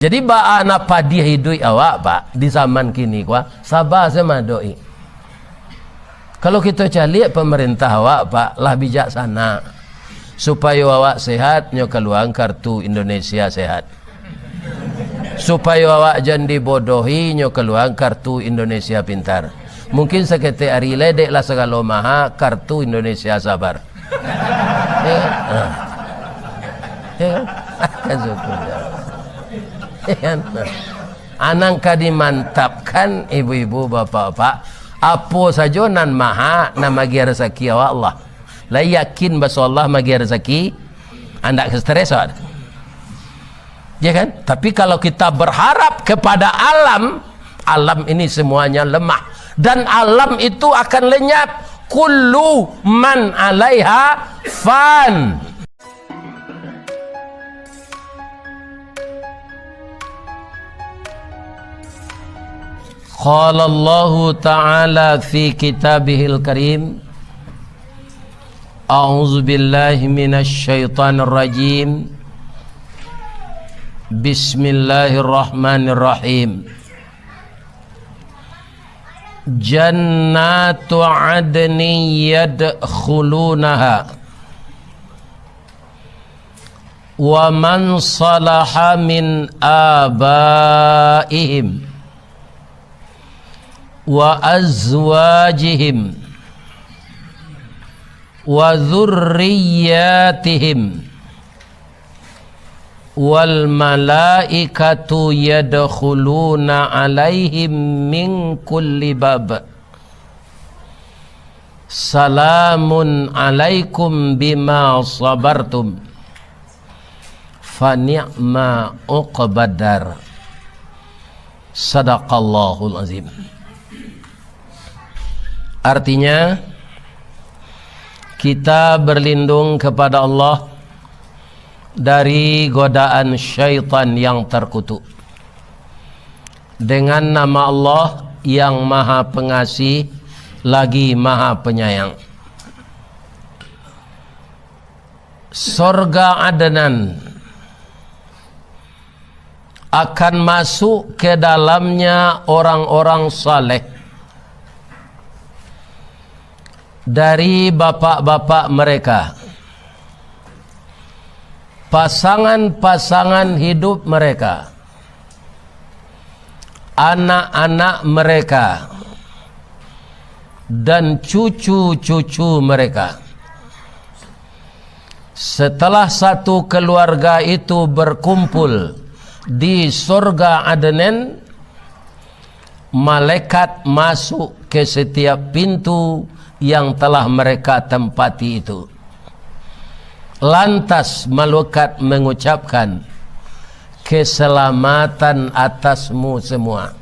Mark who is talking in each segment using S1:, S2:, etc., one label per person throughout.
S1: Jadi ba napa dia hidup awak pak di zaman kini kuah sabar sama doi. Kalau kita cari pemerintah awak pak lah bijaksana supaya awak sehat nyo keluang kartu Indonesia sehat. Supaya awak jangan dibodohi nyo keluang kartu Indonesia pintar. Mungkin sekete hari ledek lah segala maha kartu Indonesia sabar. Ya kan syukur. Anang dimantapkan ibu-ibu bapak-bapak apa saja nan maha na magi rezeki awak Allah lah yakin bahwa Allah magi rezeki anda stres ya kan. Tapi kalau kita berharap kepada alam ini semuanya lemah dan alam itu akan lenyap. Kullu man alaiha fan. Qala Allah Ta'ala fi kitabihil karim A'udzu billahi minasy syaithanir rajim Bismillahirrahmanirrahim Jannatu adnin yadkhulunaha wa man salaha min abaihim wa azwajihim wa dzurriyyatihim wal malaikatu yadkhuluna alaihim min kulli bab salamun alaikum bima sabartum fa ni'ma uqbadar. Sadaqallahul azim. Artinya kita berlindung kepada Allah dari godaan syaitan yang terkutuk dengan nama Allah yang maha pengasih lagi maha penyayang. Surga Adnan akan masuk ke dalamnya orang-orang saleh dari bapak-bapak mereka, pasangan-pasangan hidup mereka, anak-anak mereka, dan cucu-cucu mereka. Setelah satu keluarga itu berkumpul di surga Adnan, malaikat masuk ke setiap pintu yang telah mereka tempati itu. Lantas malaikat mengucapkan, keselamatan atasmu semua.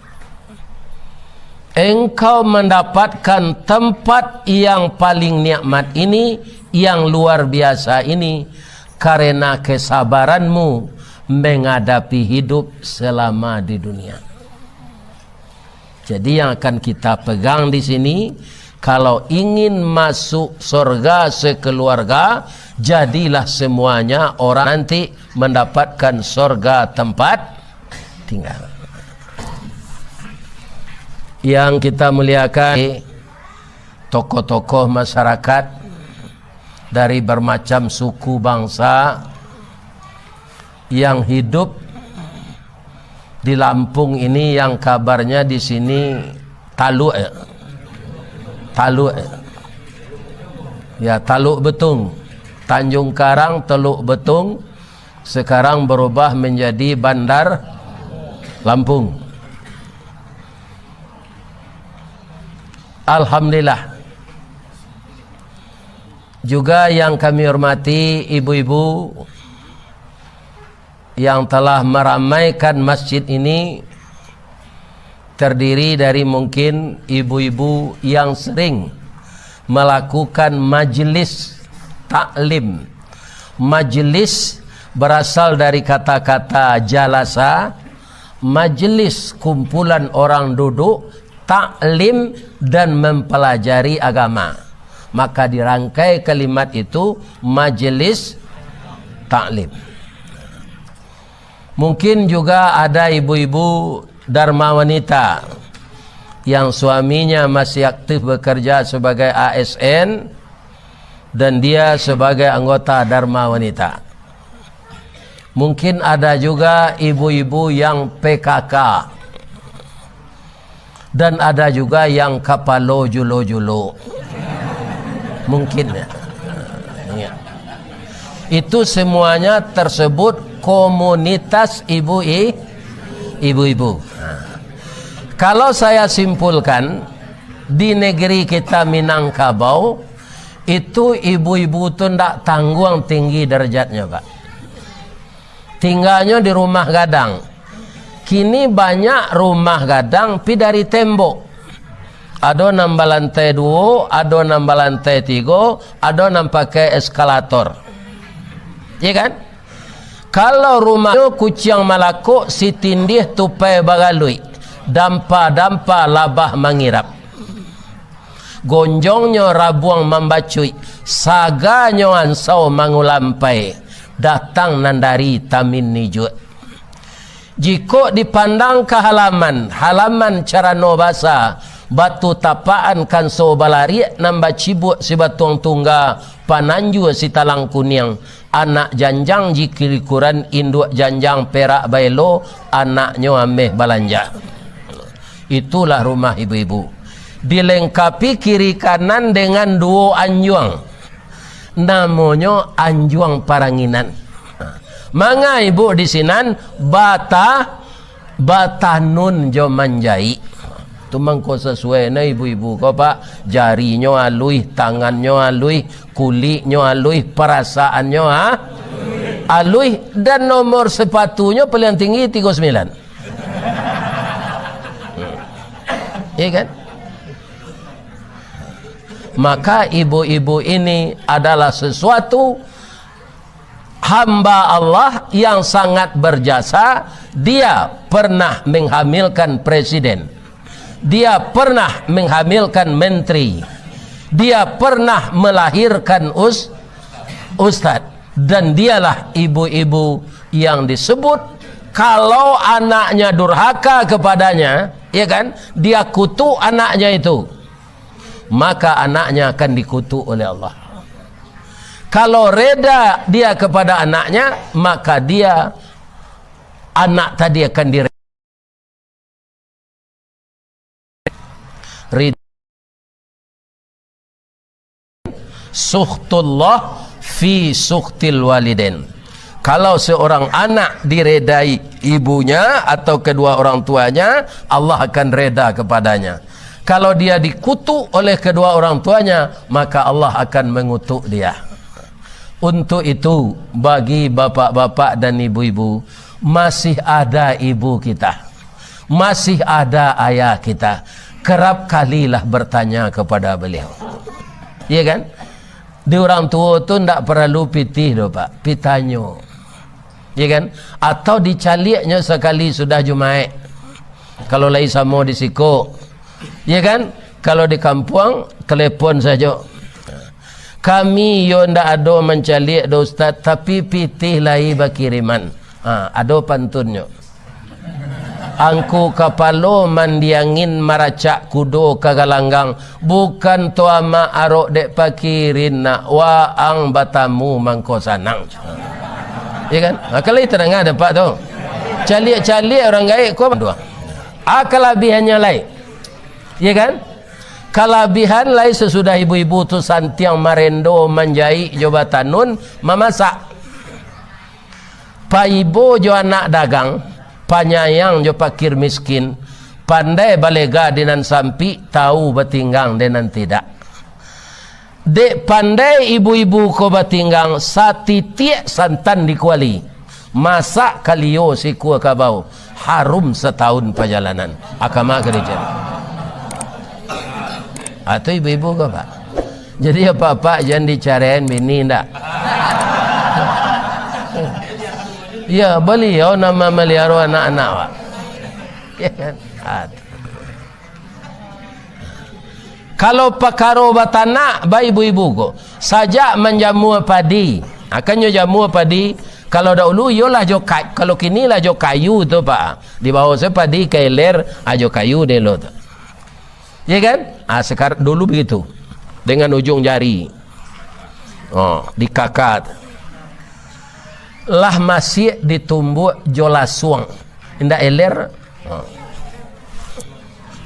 S1: Engkau mendapatkan tempat yang paling nikmat ini, yang luar biasa ini, karena kesabaranmu menghadapi hidup selama di dunia. Jadi yang akan kita pegang di sini, kalau ingin masuk surga sekeluarga, jadilah semuanya orang nanti mendapatkan surga tempat tinggal. Yang kita muliakan tokoh-tokoh masyarakat dari bermacam suku bangsa yang hidup di Lampung ini, yang kabarnya di sini Taluk ya, Taluk Betung, Tanjung Karang, Teluk Betung, sekarang berubah menjadi Bandar Lampung. Alhamdulillah. Juga yang kami hormati ibu-ibu yang telah meramaikan masjid ini, terdiri dari mungkin ibu-ibu yang sering melakukan majelis taklim. Majelis berasal dari kata-kata jalasa, majelis kumpulan orang duduk, taklim dan mempelajari agama. Maka dirangkai kalimat itu majelis taklim. Mungkin juga ada ibu-ibu dharma wanita yang suaminya masih aktif bekerja sebagai ASN dan dia sebagai anggota dharma wanita. Mungkin ada juga ibu-ibu yang PKK dan ada juga yang kapalo julo-julo. Mungkin ya. Itu semuanya tersebut komunitas ibu-ibu. Kalau saya simpulkan, di negeri kita Minangkabau itu ibu-ibu itu tidak tanggung tinggi derajatnya, Pak. Tinggalnya di rumah gadang. Kini banyak rumah gadang pi dari tembok. Ada nambah lantai 2, ada nambah lantai 3, ada nambah pakai eskalator. Ya kan? Kalau rumah kucing malako si tindih tupai bagalui, dampa-dampa labah mangirap, gonjongnya rabuang membacui, saganya ansau mangulampai, datang nandari tamin nijut. Jika dipandang ke halaman carano basa, batu tapaan kan so balari nambah cibuk si batuang tungga pananju si talang kuning, anak janjang jikiri kuran induk janjang perak bailo, anaknya ameh balanja. Itulah rumah ibu-ibu, dilengkapi kiri kanan dengan 2 anjuang, namanya anjuang paranginan. Manga ibu di sinan batanun jo manjai. Tumang ko sesuai na ibu-ibu ko, Pak. Jarinya alui, tangannya alui, kulitnya alui, perasaannya alui, dan nomor sepatunya paling tinggi 39. Iya kan? Maka ibu-ibu ini adalah sesuatu hamba Allah yang sangat berjasa. Dia pernah menghamilkan presiden, dia pernah menghamilkan menteri, dia pernah melahirkan ustadz, dan dialah ibu-ibu yang disebut kalau anaknya durhaka kepadanya, ya kan, dia kutuk anaknya itu, maka anaknya akan dikutuk oleh Allah. Kalau reda dia kepada anaknya, maka dia, anak tadi akan direda. Sukhtullah fi sukhtil waliden. Kalau seorang anak diredai ibunya atau kedua orang tuanya, Allah akan reda kepadanya. Kalau dia dikutuk oleh kedua orang tuanya, maka Allah akan mengutuk dia. Untuk itu, bagi bapak-bapak dan ibu-ibu, masih ada ibu kita, masih ada ayah kita, kerap kalilah bertanya kepada beliau. Iya kan? Di orang tua tu tidak perlu pitih doh, Pak, pitanyo. Iya kan? Atau dicaliknya sekali sudah Jumaat. Kalau lagi sama di siko, iya kan? Kalau di kampung, telepon saja. Kami yo ndak ada mencalik do Ustaz, tapi pitih lai bakiriman. Ada pantunnya. Angku kapalo mandiangin maracak kudo kagalanggang, bukan tuama arok dek pakirin na wa ang batamu mangko sanang. Ya kan? Kalau itu tengah ada Pak tu. Calik-calik orang gaib kau dua. Kelebihannya lain. Ya kan? Kelebihan lain sesudah ibu-ibu tu santiang marendo manjai jabatan nun memasak. Paibo jo anak dagang, panyayang jo pakir miskin, pandai balega dengan sampi, tahu batinggang dengan tidak. Dek pandai ibu-ibu ko batinggang, satitik santan dikuali, masak kalio si kuah kabau, harum setahun perjalanan agama gereja. Atau ibu-ibu ko Pak. Jadi apa-apa jangan dicariin bini ndak. Ya beliau nama melihara anak-anak Pak. Ya kan? Kalau pakaro batana ba ibu-ibu ko sajak menjamu padi, akannya jamu padi Kalau dahulu yolah jo kayu, kalau kini lah jo kayu tu pak. Di bawah saya padi kailer ajo kayu delo tu. Ya kan? Sekarang dulu begitu. Dengan ujung jari. Dikakat. Lah masih ditumbuk jo lasuang. Indak eler.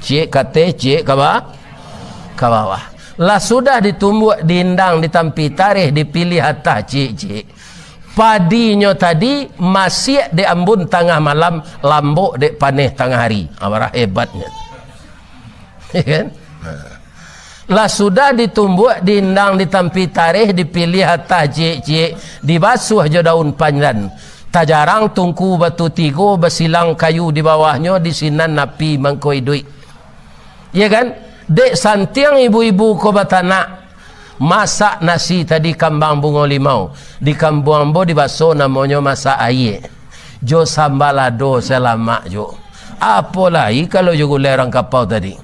S1: Cik kate, cik ke bawah. Lah sudah ditumbuk, diindang, ditampi tarikh, dipilih atas cik. Padinya tadi masih diambun tengah malam, lambuk dek paneh tengah hari. Amarah hebatnya. Kan? Lah sudah ditumbuk, diindang, ditampi tarikh, dipilih atas cik, dibasuh je daun pandan. Tak jarang tungku batu tigo, besilang kayu di bawahnya, disinan napi mangkoi duit. Ya kan? Dek santiang ibu-ibu ko batanak masak nasi tadi kambang bunga limau di kampung ambo dibaso namanya masak air jo sambalado selamak jo apa lagi kalau jo gulerang kapau tadi.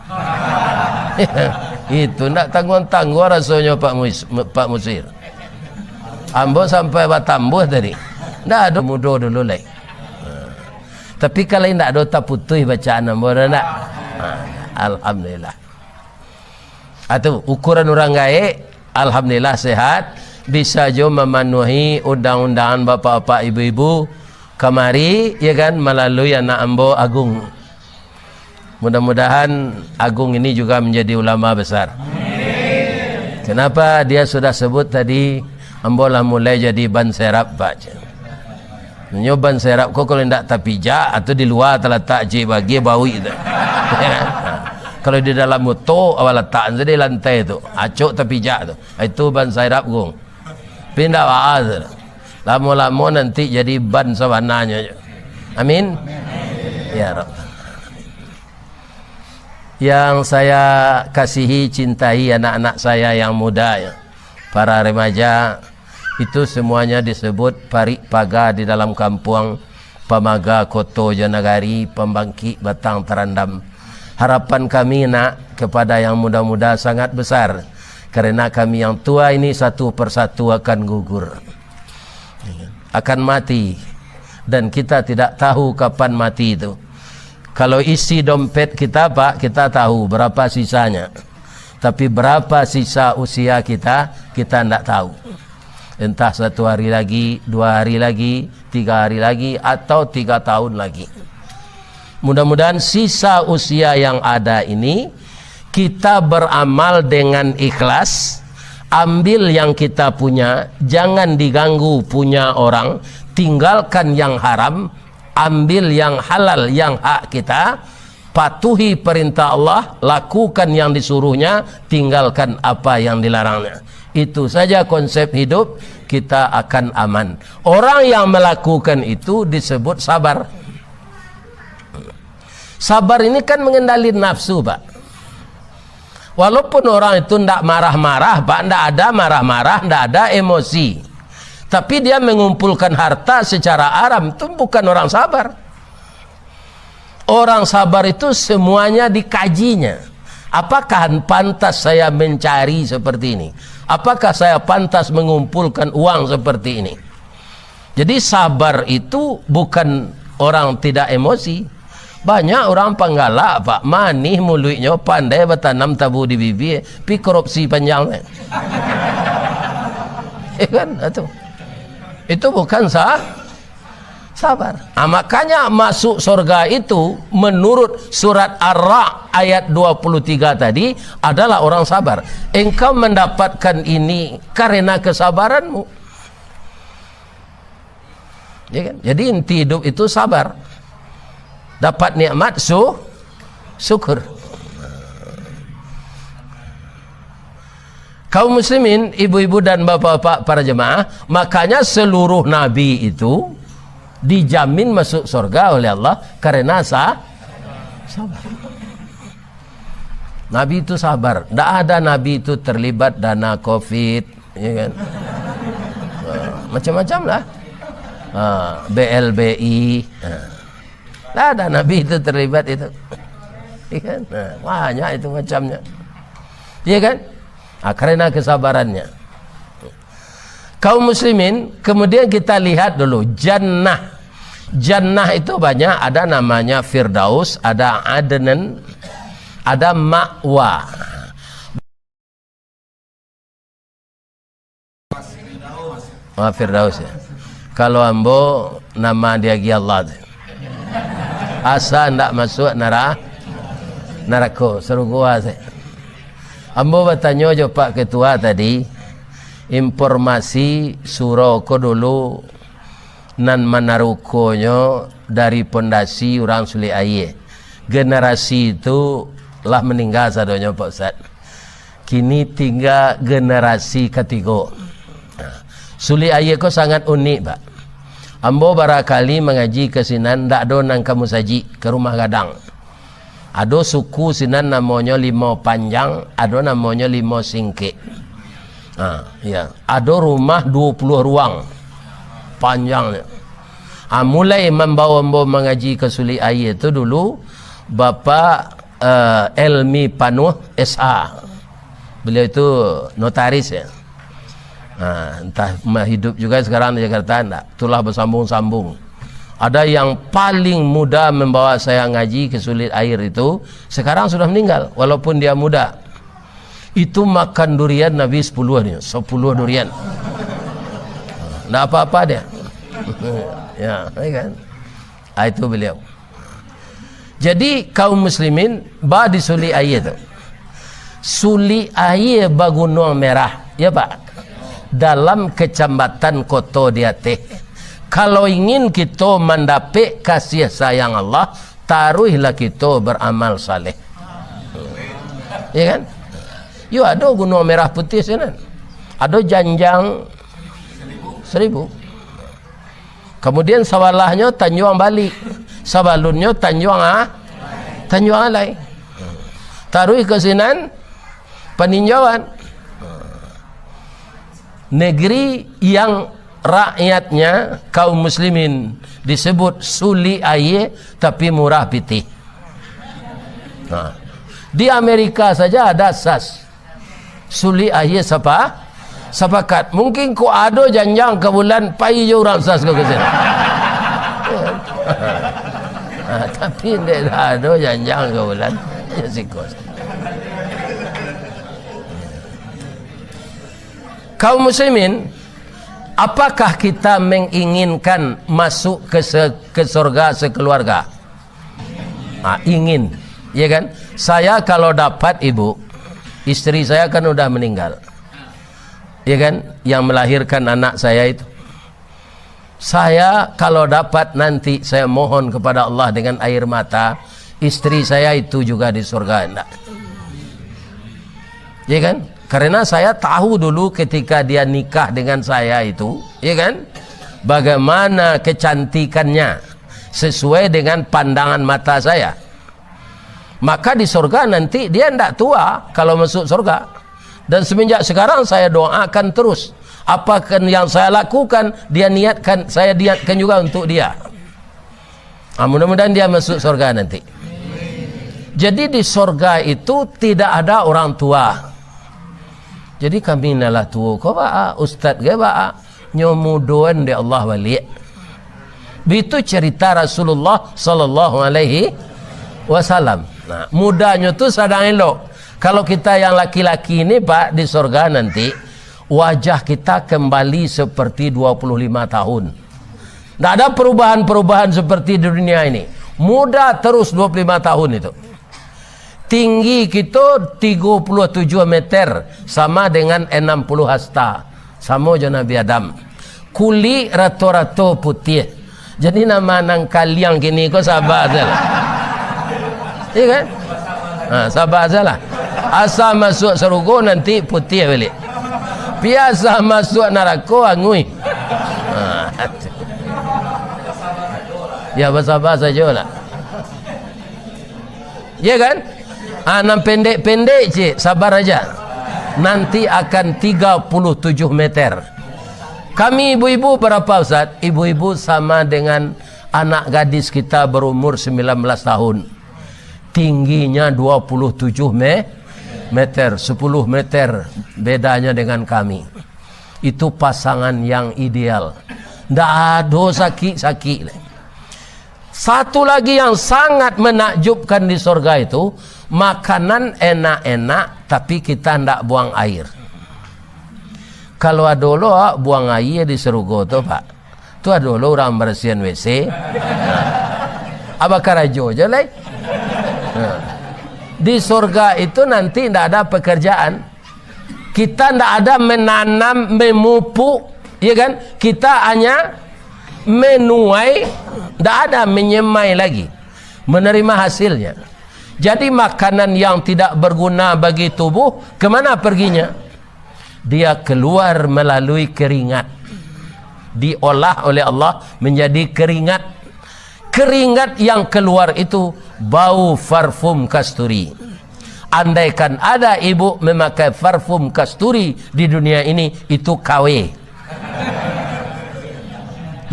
S1: Itu nak tanggung-tanggung rasanya Pak Musir. Ambo sampai batambuh tadi ndak ada mudo dulu lagi. Tapi kalau ndak ada tak putih bacaan ambo nak. Alhamdulillah. Atau ukuran orang gaib, alhamdulillah sehat, bisa jo memenuhi undang-undangan bapak-bapak ibu-ibu kemari, ya kan, melalui anak ambo Agung. Mudah-mudahan Agung ini juga menjadi ulama besar. Kenapa dia sudah sebut tadi ambo lah mulai jadi ban serap pak. Nyo ban serap kok kalau ndak tapijak atau di luar terletak je bagi bau itu. Kalau di dalam motor awal letak di lantai tu acuk tapijak tu itu ban serap gong. Pindah waaz. Lama-lama nanti jadi ban sawananya. Amin. Ya Rabb. Yang saya kasihi, cintai anak-anak saya yang muda ya. Para remaja itu semuanya disebut parik paga di dalam kampung Pamaga Koto Janagari Pembangkit Batang Terandam. Harapan kami nak kepada yang muda-muda sangat besar, kerana kami yang tua ini satu persatu akan gugur, akan mati, dan kita tidak tahu kapan mati itu. Kalau isi dompet kita pak, kita tahu berapa sisanya, tapi berapa sisa usia kita tidak tahu. Entah 1 hari lagi, 2 hari lagi, 3 hari lagi, atau 3 tahun lagi. Mudah-mudahan sisa usia yang ada ini kita beramal dengan ikhlas, ambil yang kita punya, jangan diganggu punya orang, tinggalkan yang haram, ambil yang halal, yang hak kita, patuhi perintah Allah, lakukan yang disuruhnya, tinggalkan apa yang dilarangnya. Itu saja konsep hidup, kita akan aman. Orang yang melakukan itu disebut sabar. Sabar ini kan mengendali nafsu pak. Walaupun orang itu tidak marah-marah pak, tidak ada marah-marah, tidak ada emosi, tapi dia mengumpulkan harta secara aram, itu bukan orang sabar. Orang sabar itu semuanya dikajinya. Apakah pantas saya mencari seperti ini? Apakah saya pantas mengumpulkan uang seperti ini? Jadi sabar itu bukan orang tidak emosi. Banyak orang penggalak pak, manih mulutnya, pandai bertanam tabu di bibir, pi korupsi panjang. Kan itu bukan sabar. Makanya masuk surga itu menurut surat Ar-Ra'd ayat 23 tadi adalah orang sabar. Engkau mendapatkan ini karena kesabaranmu. Ya kan? Jadi inti hidup itu sabar. Dapat nikmat syukur. Kaum muslimin, ibu-ibu dan bapak-bapak para jemaah, makanya seluruh nabi itu dijamin masuk surga oleh Allah karena sabar. Nabi itu sabar. Tidak ada nabi itu terlibat dana COVID, ya kan? Macam-macam lah. BLBI. Tidak ada nabi itu terlibat itu, ya kan? Banyak itu macamnya, ya kan? Karena kesabarannya. Kaum muslimin, kemudian kita lihat dulu jannah. Jannah itu banyak, ada namanya Firdaus, ada Adnan, ada Ma'wa. Firdaus ya. Kalau ambo nama dia Allah. Asa ndak masuk neraka surga saya. Ambo bertanya je Pak Ketua tadi, informasi surau ko dulu nan manarukonyo dari pondasi orang Suli Aye. Generasi itu lah meninggal sadonya Pak Ustaz. Kini tinggal generasi ketiga. Suli Aye ko sangat unik Pak. Ambo barakali mengaji ke sinan, ndak do nang kamu saji ke rumah gadang. Ada suku sinan namanya Limau Panjang, ada namanya Limau Singke. Ya. Ada rumah 20 ruang panjangnya. Mulai membawa ambo mengaji ke Suli Aye itu dulu Bapak Elmi Panuh SH. Beliau itu notaris ya. Entah hidup juga sekarang di Jakarta enggak, itulah bersambung-sambung. Ada yang paling muda membawa saya ngaji ke Suli Aye itu sekarang sudah meninggal walaupun dia muda. Itu makan durian Nabi 10 durian. Enggak apa-apa dia. Ya, kan? Itu beliau. Jadi kaum muslimin ba di Suli Aye itu. Suli Aye Bagunung Merah, ya Pak. Dalam kecamatan Koto Diateh. Kalau ingin kita mendapat kasih sayang Allah, taruhlah kita beramal saleh. Ya kan? Yo ada Gunung Merah Putih sana. Ada Janjang 1000. Kemudian sawalahnya Tanjung Bali. Sabalunnya Tanjung Alai. Taruh ke sinan peninjauan. Negeri yang rakyatnya kaum muslimin disebut Suli Aye tapi murah pitih. Di Amerika saja ada SAS Suli Aye sepakat. Mungkin ku ada janjang ke bulan pai je orang SAS ke sini. Tapi tidak ada janjang ke bulan ya sikos. Kaum muslimin, apakah kita menginginkan masuk ke surga sekeluarga? Ingin, ya kan? Saya kalau dapat ibu, istri saya kan udah meninggal, ya kan? Yang melahirkan anak saya itu. Saya kalau dapat nanti saya mohon kepada Allah dengan air mata, istri saya itu juga di surga, enggak? Ya kan? Karena saya tahu dulu ketika dia nikah dengan saya itu, ya kan, bagaimana kecantikannya sesuai dengan pandangan mata saya. Maka di surga nanti dia tidak tua kalau masuk surga. Dan semenjak sekarang saya doakan terus. Apakah yang saya lakukan, saya niatkan juga untuk dia. Mudah-mudahan dia masuk surga nanti. Jadi di surga itu tidak ada orang tua. Jadi kami nalah tua ko ba ustaz ge ba nyomudoan de Allah wali. Begitu cerita Rasulullah sallallahu alaihi wasallam. Nah, mudanya tu sadang elok. Kalau kita yang laki-laki ini Pak di surga nanti wajah kita kembali seperti 25 tahun. Tidak ada perubahan-perubahan seperti di dunia ini. Muda terus 25 tahun itu. Tinggi kita 37 meter sama dengan 60 hasta. Sama je Nabi Adam. Kulit rata-rata putih. Jadi nama nang kaliang kini kau sabar saja. Iya kan? Sabar saja lah. Asal masuk surga nanti putih balik. Biasa masuk neraka angui. Ya bersabar saja lah. Ya kan? Nam pendek-pendek cik, sabar aja. Nanti akan 37 meter. Kami ibu-ibu berapa Ustaz? Ibu-ibu sama dengan anak gadis kita berumur 19 tahun. Tingginya 27 meter, 10 meter bedanya dengan kami. Itu pasangan yang ideal. Tidak ada sakit-sakit. Satu lagi yang sangat menakjubkan di surga itu, makanan enak-enak tapi kita tidak buang air. Kalau ada dulu buang air di surga tu Pak, tu ada dulu orang bersihin WC. Abah karajo je lah. Di surga itu nanti tidak ada pekerjaan. Kita tidak ada menanam, memupuk, ya kan? Kita hanya menuai, tidak ada menyemai lagi, menerima hasilnya. Jadi makanan yang tidak berguna bagi tubuh, kemana perginya? Dia keluar melalui keringat, diolah oleh Allah menjadi keringat. Keringat yang keluar itu bau parfum kasturi. Andaikan ada ibu memakai parfum kasturi di dunia ini, itu KW.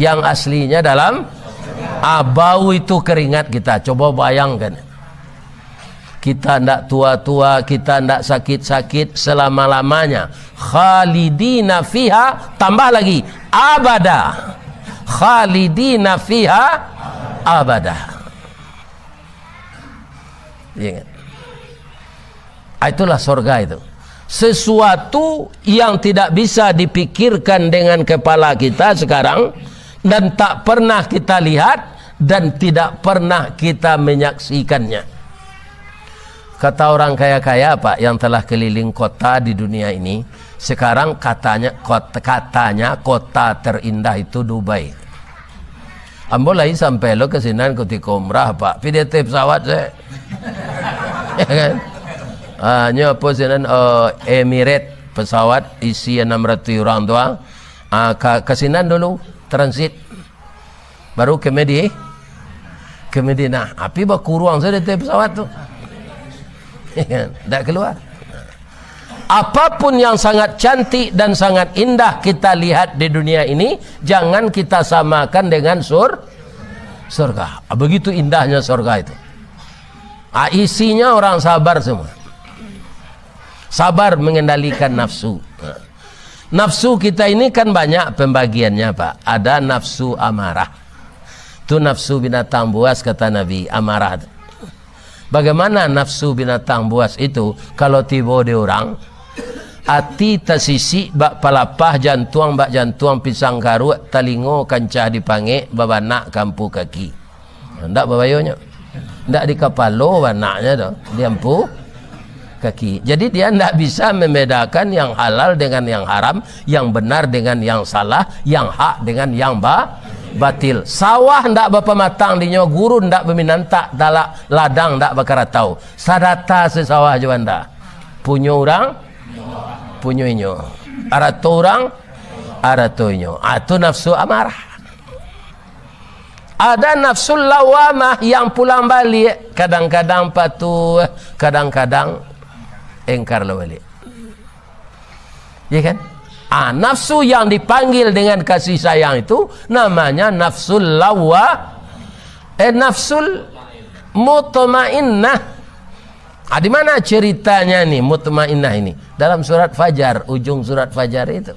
S1: Yang aslinya dalam bau itu keringat kita. Coba bayangkan, kita tidak tua-tua, kita tidak sakit-sakit selama-lamanya. Khalidina fiha, tambah lagi abada. Khalidina fiha abada. Ingat, itulah surga itu. Sesuatu yang tidak bisa dipikirkan dengan kepala kita sekarang, dan tak pernah kita lihat, dan tidak pernah kita menyaksikannya. Kata orang kaya-kaya Pak yang telah keliling kota di dunia ini, sekarang katanya kota terindah itu Dubai. Ambo lagi sampai lo kesinan ketika umrah Pak, PDT pesawat saya. Ya kan? Hanya apa sinan Emirates pesawat isi 600 orang doang. Kesinan dulu transit, baru ke Medina. Api bakuruang saya di pesawat tu. Tak keluar. Apapun yang sangat cantik dan sangat indah kita lihat di dunia ini, jangan kita samakan dengan surga. Begitu indahnya surga itu. Isinya orang sabar semua. Sabar mengendalikan nafsu. Nafsu kita ini kan banyak pembagiannya Pak. Ada nafsu amarah. Itu nafsu binatang buas kata Nabi, amarah. Bagaimana nafsu binatang buas itu? Kalau tiba di orang, hati tersisi bak palapah jantuang bak jantuang pisang karu talingo kancah dipanggil babanak kampu kaki. Ndak babayonnya. Ndak di kapalo banaknya tu, diampu kaki. Jadi dia tidak bisa membedakan yang halal dengan yang haram, yang benar dengan yang salah, yang hak dengan yang batil. Sawah ndak bapa matang dinyo, guru ndak berminanta, dalak ladang ndak bakaratau. Sadata sesawah juanda. Punyo orang, punyo inyo. Arato orang, arato inyo. Itu nafsu amarah. Ada nafsu lawamah yang pulang balik, kadang-kadang patuh, kadang-kadang engkar balik. Ya kan? Nafsu yang dipanggil dengan kasih sayang itu namanya nafsul nafsul mutmainnah. Di mana ceritanya nih mutmainnah ini? Dalam surat Fajar, ujung surat Fajar itu.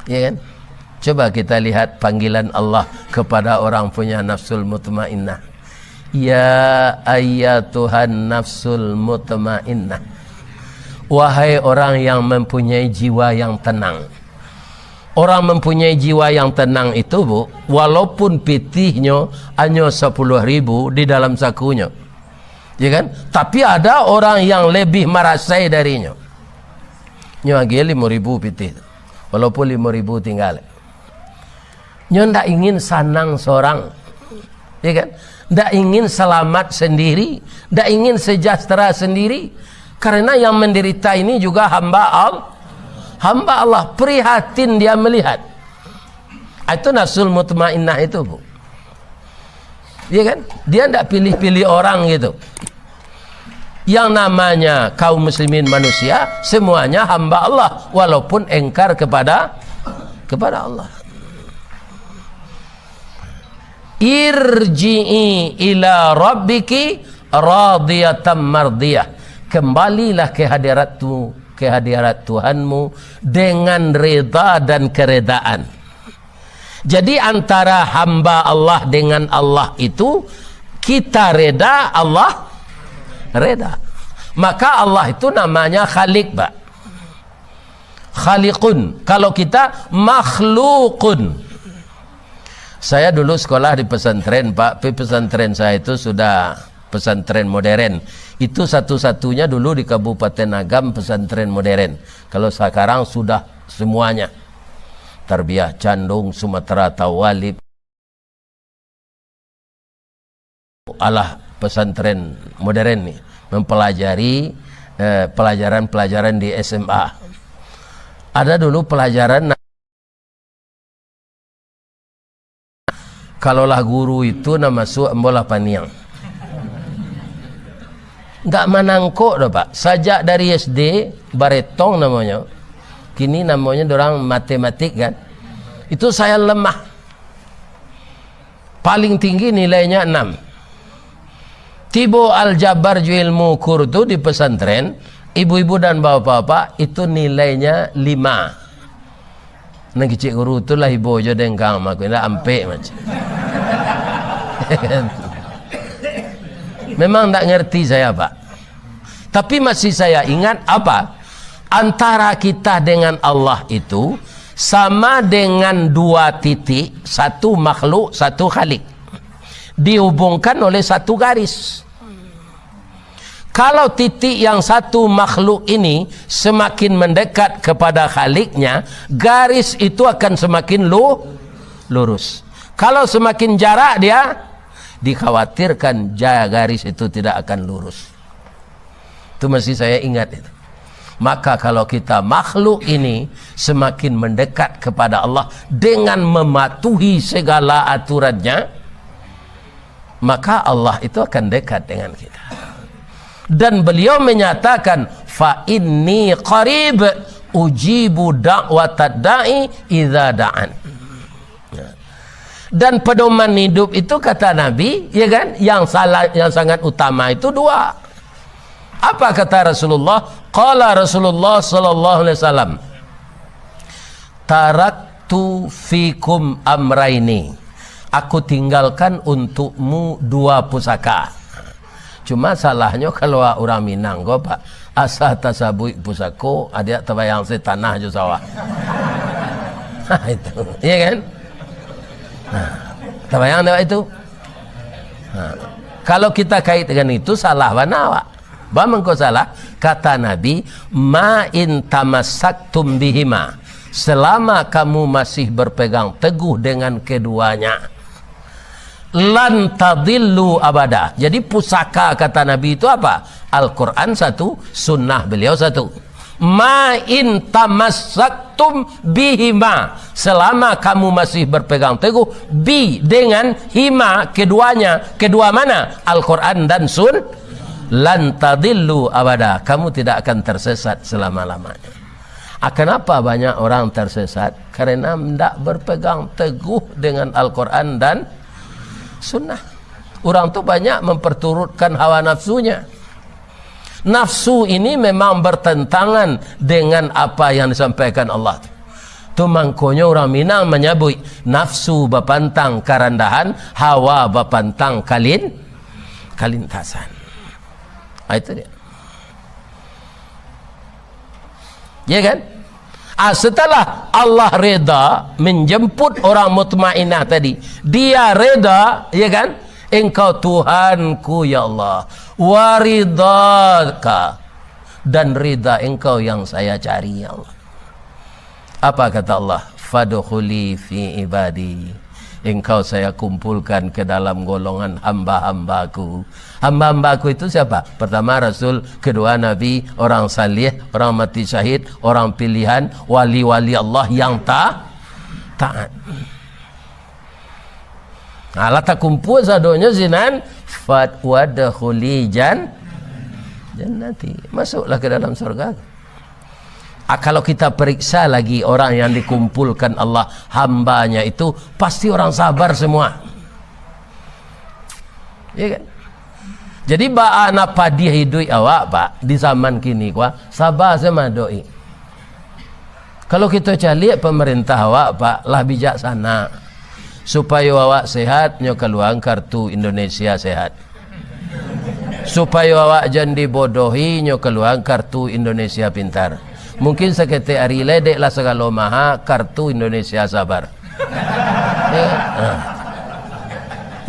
S1: Ya kan? Coba kita lihat panggilan Allah kepada orang punya nafsul mutmainnah. Ya ayyatuhan nafsul mutmainnah. Wahai orang yang mempunyai jiwa yang tenang. Orang mempunyai jiwa yang tenang itu Bu, walaupun pitihnya hanya 10.000 di dalam sakunya, ya kan? Tapi ada orang yang lebih marasai darinya. Nyagi 5.000 pitih, walaupun 5.000 tinggal. Nyo ndak ingin sanang seorang, ya kan? Ndak ingin selamat sendiri, ndak ingin sejahtera sendiri, karena yang menderita ini juga hamba Allah, prihatin dia melihat. Itu nafsul mutmainnah itu Bu, ya kan? Dia ndak pilih-pilih orang gitu. Yang namanya kaum muslimin manusia semuanya hamba Allah, walaupun engkar kepada Allah. Irji'i ila rabbiki radiyatan mardiyah. Kembalilah ke hadiratmu, ke hadirat Tuhanmu dengan reda dan keredaan. Jadi antara hamba Allah dengan Allah itu, kita reda, Allah reda. Maka Allah itu namanya Khalik, Pak. Khaliqun. Kalau kita makhlukun. Saya dulu sekolah di pesantren, Pak. Pesantren saya itu sudah pesantren modern. Itu satu-satunya dulu di Kabupaten Agam pesantren modern. Kalau sekarang sudah semuanya. Tarbiyah Candung, Sumatera Tawalib, alah pesantren modern nih, mempelajari pelajaran-pelajaran di SMA. Ada dulu pelajaran, kalaulah guru itu nama masuk embolah paniang, nggak manangko dah, Pak. Sajak dari SD baretong namanya, kini namanya orang matematik kan, itu saya lemah, paling tinggi nilainya 6. Tibo aljabar ilmu kurdu di pesantren, ibu-ibu dan bapak-bapak itu nilainya 5. Nah kecik guru itulah ibu aja dengkang mak kena ampe macam. Memang tak ngerti saya, Pak. Tapi masih saya ingat apa? Antara kita dengan Allah itu sama dengan 2 titik, satu makhluk, satu khalik, dihubungkan oleh satu garis. Kalau titik yang satu makhluk ini semakin mendekat kepada khaliknya, garis itu akan semakin lurus. Kalau semakin jarak dia, dikhawatirkan garis itu tidak akan lurus. Itu masih saya ingat itu. Maka kalau kita makhluk ini semakin mendekat kepada Allah dengan mematuhi segala aturannya, maka Allah itu akan dekat dengan kita. Dan beliau menyatakan, fa inni qarib ujibu da'watad da'i idza da'an. Dan pedoman hidup itu kata Nabi, ya kan, yang sangat utama itu 2. Apa kata Rasulullah? Qala Rasulullah sallallahu alaihi wasallam, taraktu fikum amraini. Aku tinggalkan untukmu 2 pusaka. Cuma salahnya kalau orang Minang kok, Pak, asa tasabui pusako, ada tabayang se tanah je sawah. Itu, iya kan? Tabayang dah itu. Kalau kita kait dengan itu salah mana, Pak? Bagaimana kau salah? Kata Nabi, ma in tamassaktum bihima, selama kamu masih berpegang teguh dengan keduanya, lan tadillu abada. Jadi pusaka kata Nabi itu apa? Al-Quran 1, sunnah beliau 1. Ma in tamassaktum bihima, selama kamu masih berpegang teguh dengan hima, keduanya. Kedua mana? Al-Quran dan lan tadillu abada, kamu tidak akan tersesat selama-lamanya. Kenapa banyak orang tersesat? Karena tidak berpegang teguh dengan Al-Quran dan sunnah. Orang tu banyak memperturutkan hawa nafsunya. Nafsu ini memang bertentangan dengan apa yang disampaikan Allah. Tu mangkonya orang Minang menyebut nafsu bapantang karandahan, hawa bapantang kalintasan. Itu dia. Ya kan? Setelah Allah reda menjemput orang mutmainah tadi, dia reda, ya kan? Engkau Tuhanku ya Allah, waridaka, dan rida engkau yang saya cari ya Allah. Apa kata Allah? Fadkhuli fi ibadi, engkau saya kumpulkan ke dalam golongan hamba-hambaku. Hamba-hambaku itu siapa? Pertama Rasul, kedua Nabi, orang salih, orang mati syahid, orang pilihan, wali-wali Allah yang taat. Lata kumpul sadonya zinan fat wadkhuli jannati, masuklah ke dalam surga. Kalau kita periksa lagi orang yang dikumpulkan Allah hambanya itu, pasti orang sabar semua, ya kan? Jadi ba napa dia hidup awak pak di zaman kini kuah sabar sama doi. Kalau kita cari pemerintah awak pak lah bijaksana supaya awak sehat nyo keluar kartu Indonesia sehat. Supaya awak jangan dibodohi nyo keluar kartu Indonesia pintar. Mungkin seketik hari ledek lah segala maha kartu Indonesia sabar. Ya kan?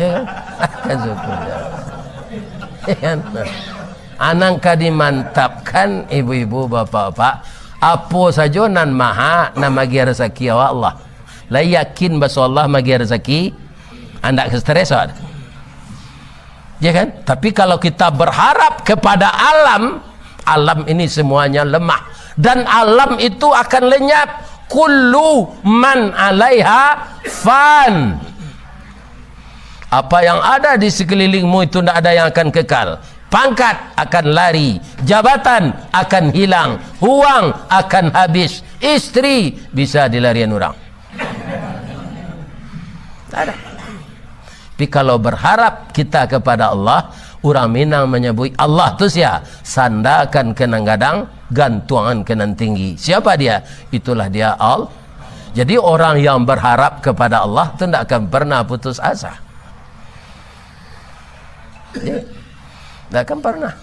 S1: Ya kan? Syukur. Ya kan? Anangka dimantapkan ibu-ibu bapak-bapak apa saja nan maha na magi rezeki Allah. Lah yakin bahwa Allah magi rezeki anda stres ada. Ya kan? Tapi kalau kita berharap kepada alam, alam ini semuanya lemah dan alam itu akan lenyap. Kullu man 'alaiha fan. Apa yang ada di sekelilingmu itu tidak ada yang akan kekal. Pangkat akan lari, jabatan akan hilang, uang akan habis, istri bisa dilarian orang. Tak ada. Tapi kalau berharap kita kepada Allah, orang Minang menyebut Allah tu sia sandakan kenang gadang, gantungan kenan tinggi. Siapa dia? Itulah dia Allah. Jadi orang yang berharap kepada Allah itu tidak akan pernah putus asa. Tidak akan pernah.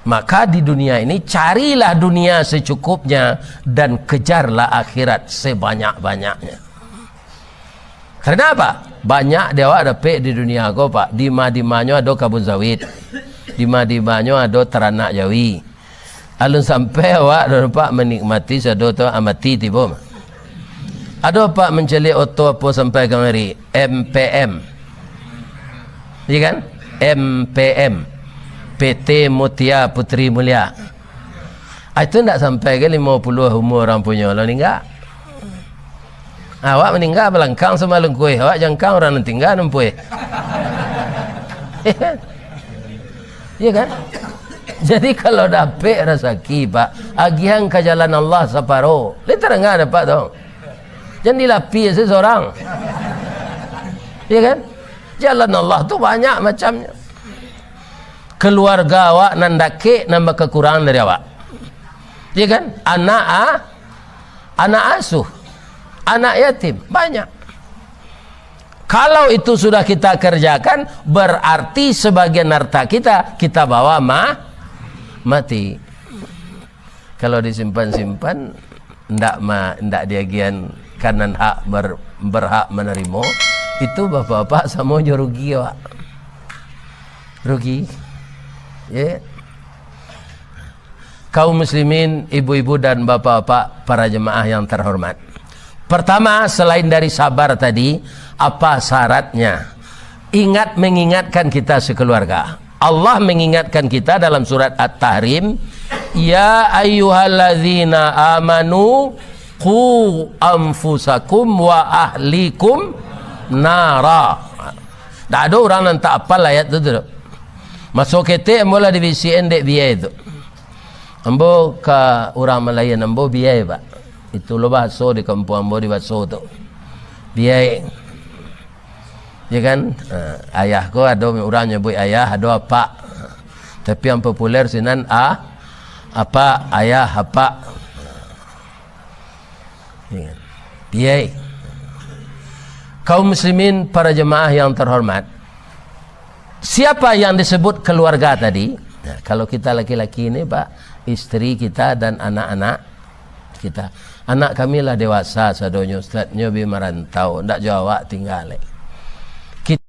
S1: Maka di dunia ini carilah dunia secukupnya dan kejarlah akhirat sebanyak-banyaknya. Karena apa? Banyak dewa ada pe di dunia ko pak. Dima-dimanyo ada kabun sawit. Dima-dimanyo ada teranak jawi. Alun sampai awak dapat menikmati sado tu amati tiba. Ada pak menceli oto apa sampai kemari MPM. Ya kan? MPM PT Mutia Putri Mulia. Itu tidak sampai ke 50 umur orang punya lo meninggal. Awak meninggal belangkang sama lengkui. Awak jangkang orang tinggal nempui. Ya kan? Jadi kalau dapat rezeki pak, agihan ke jalan Allah separuh. Liter enggak dapat dong. Jangan dilapi seseorang. Ya kan? Jalan Allah tu banyak macamnya. Keluarga awak nandake nambah kekurangan dari awak. Ya kan? Anak asuh, anak yatim banyak. Kalau itu sudah kita kerjakan, berarti sebagian harta kita bawa mati. Kalau disimpan-simpan, ndak diagian kanan hak berhak menerima. Itu bapak-bapak semuanya rugi ya, rugi. Ya. Kaum muslimin, ibu-ibu dan bapak-bapak, para jemaah yang terhormat. Pertama, selain dari sabar tadi, apa syaratnya? Mengingatkan kita sekeluarga. Allah mengingatkan kita dalam surat At-Tahrim, ya ayyuhalladzina amanu qu anfusakum wa ahlikum nara. Tak ada orang yang tak apal ayat itu tu. Masuk ketik mula di BCN dek biaya itu. Ambo ke orang Melayu ambo biaya pak. Itu lo bahasa di kampung ambo di bahasa tu. Biaya. Ya kan? Ayahku ada orang nyebut ayah, ada apa. Tapi yang populer sinan apa ayah apa. Biaya. Kaum muslimin, para jemaah yang terhormat, siapa yang disebut keluarga tadi? Nah, kalau kita laki-laki ini pak, istri kita dan anak-anak kita. Anak kami lah dewasa sadonyo Ustaz nyobi merantau, ndak jawab tinggal. Kita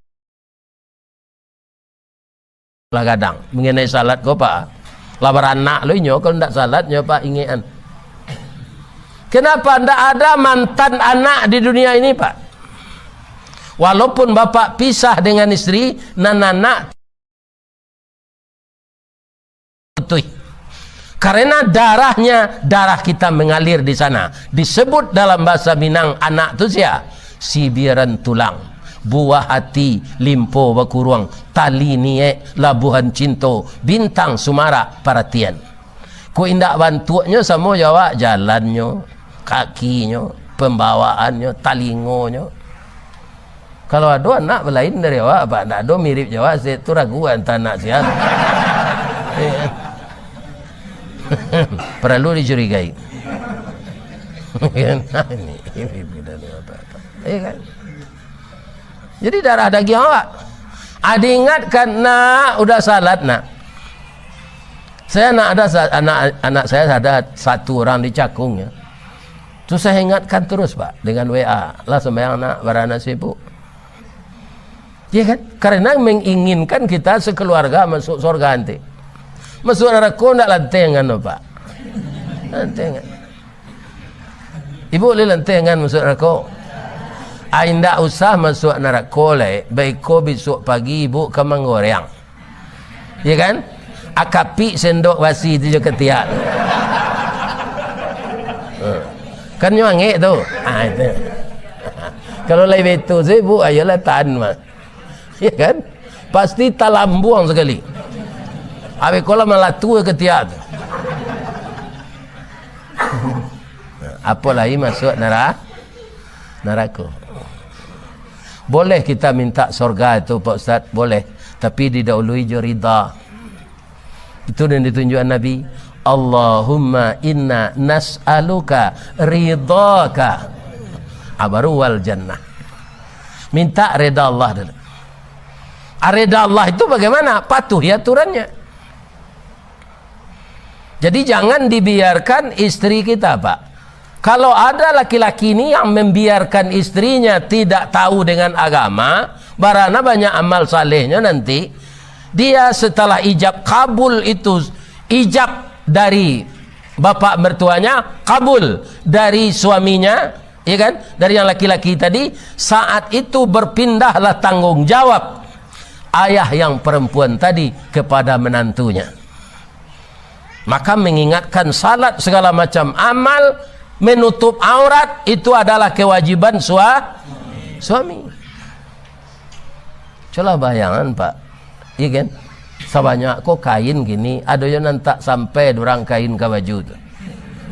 S1: lah kadang mengenai salat kau pak, labar anak lo nyo kalau ndak salat nyo pak ingetan. Kenapa ndak ada mantan anak di dunia ini pak? Walaupun bapak pisah dengan istri, anak betul. Karena darah kita mengalir di sana. Disebut dalam bahasa Minang anak tu sia sibiran tulang, buah hati, limpo bakuruang, tali nie, labuhan cinto, bintang sumara perhatian. Ku indak bantuannya sama jawab jalannya, kakinya, pembawaannya, talingonya. Kalau ada anak lain dari awak, apa nak ada mirip Jawa, saya tu raguan tak anak siapa. Perlu dicurigai. Ini kan? Jadi darah daging awak. Ada ingatkan nak udah salat nak. Saya ada anak saya ada satu orang di Cakung ya. Tu saya ingatkan terus Pak dengan WA. Lah sembahyang nak barana sibuk. Ya kan? Karena menginginkan kita sekeluarga masuk surga nanti. Masuk neraka ndak lantengan Pak. Lantengan. Ibu boleh lantengan masuk neraka. Ainda usah masuk neraka le, baik ko besok pagi ibu ke menggoreng. Ya kan? Akapi sendok basi tu juga ketiak. Kan nyuangek tu. Itu. Kalau lai betul saya ibu ayolah tahan mah. Ya kan? Pasti talambuang sekali. Habis kalau malah tua ketiak tu. Apalagi masuk neraka. Boleh kita minta surga itu Pak Ustaz, boleh, tapi didahului je ridha. Itu yang ditunjukkan Nabi, Allahumma inna nas'aluka ridhaka abaru wal jannah. Minta reda Allah dulu. Reda Allah itu bagaimana? Patuhi aturannya. Jadi jangan dibiarkan istri kita Pak. Kalau ada laki-laki ini yang membiarkan istrinya tidak tahu dengan agama, barana banyak amal salehnya nanti, dia setelah ijab kabul itu, ijab dari bapak mertuanya, kabul dari suaminya, ya kan? Dari yang laki-laki tadi, saat itu berpindahlah tanggung jawab ayah yang perempuan tadi kepada menantunya. Maka mengingatkan salat segala macam amal, menutup aurat itu adalah kewajiban suami. Coba bayangan Pak, iya kan? Sebanyak kok kain gini, ada yang nanti sampai dorang kain ke baju tu.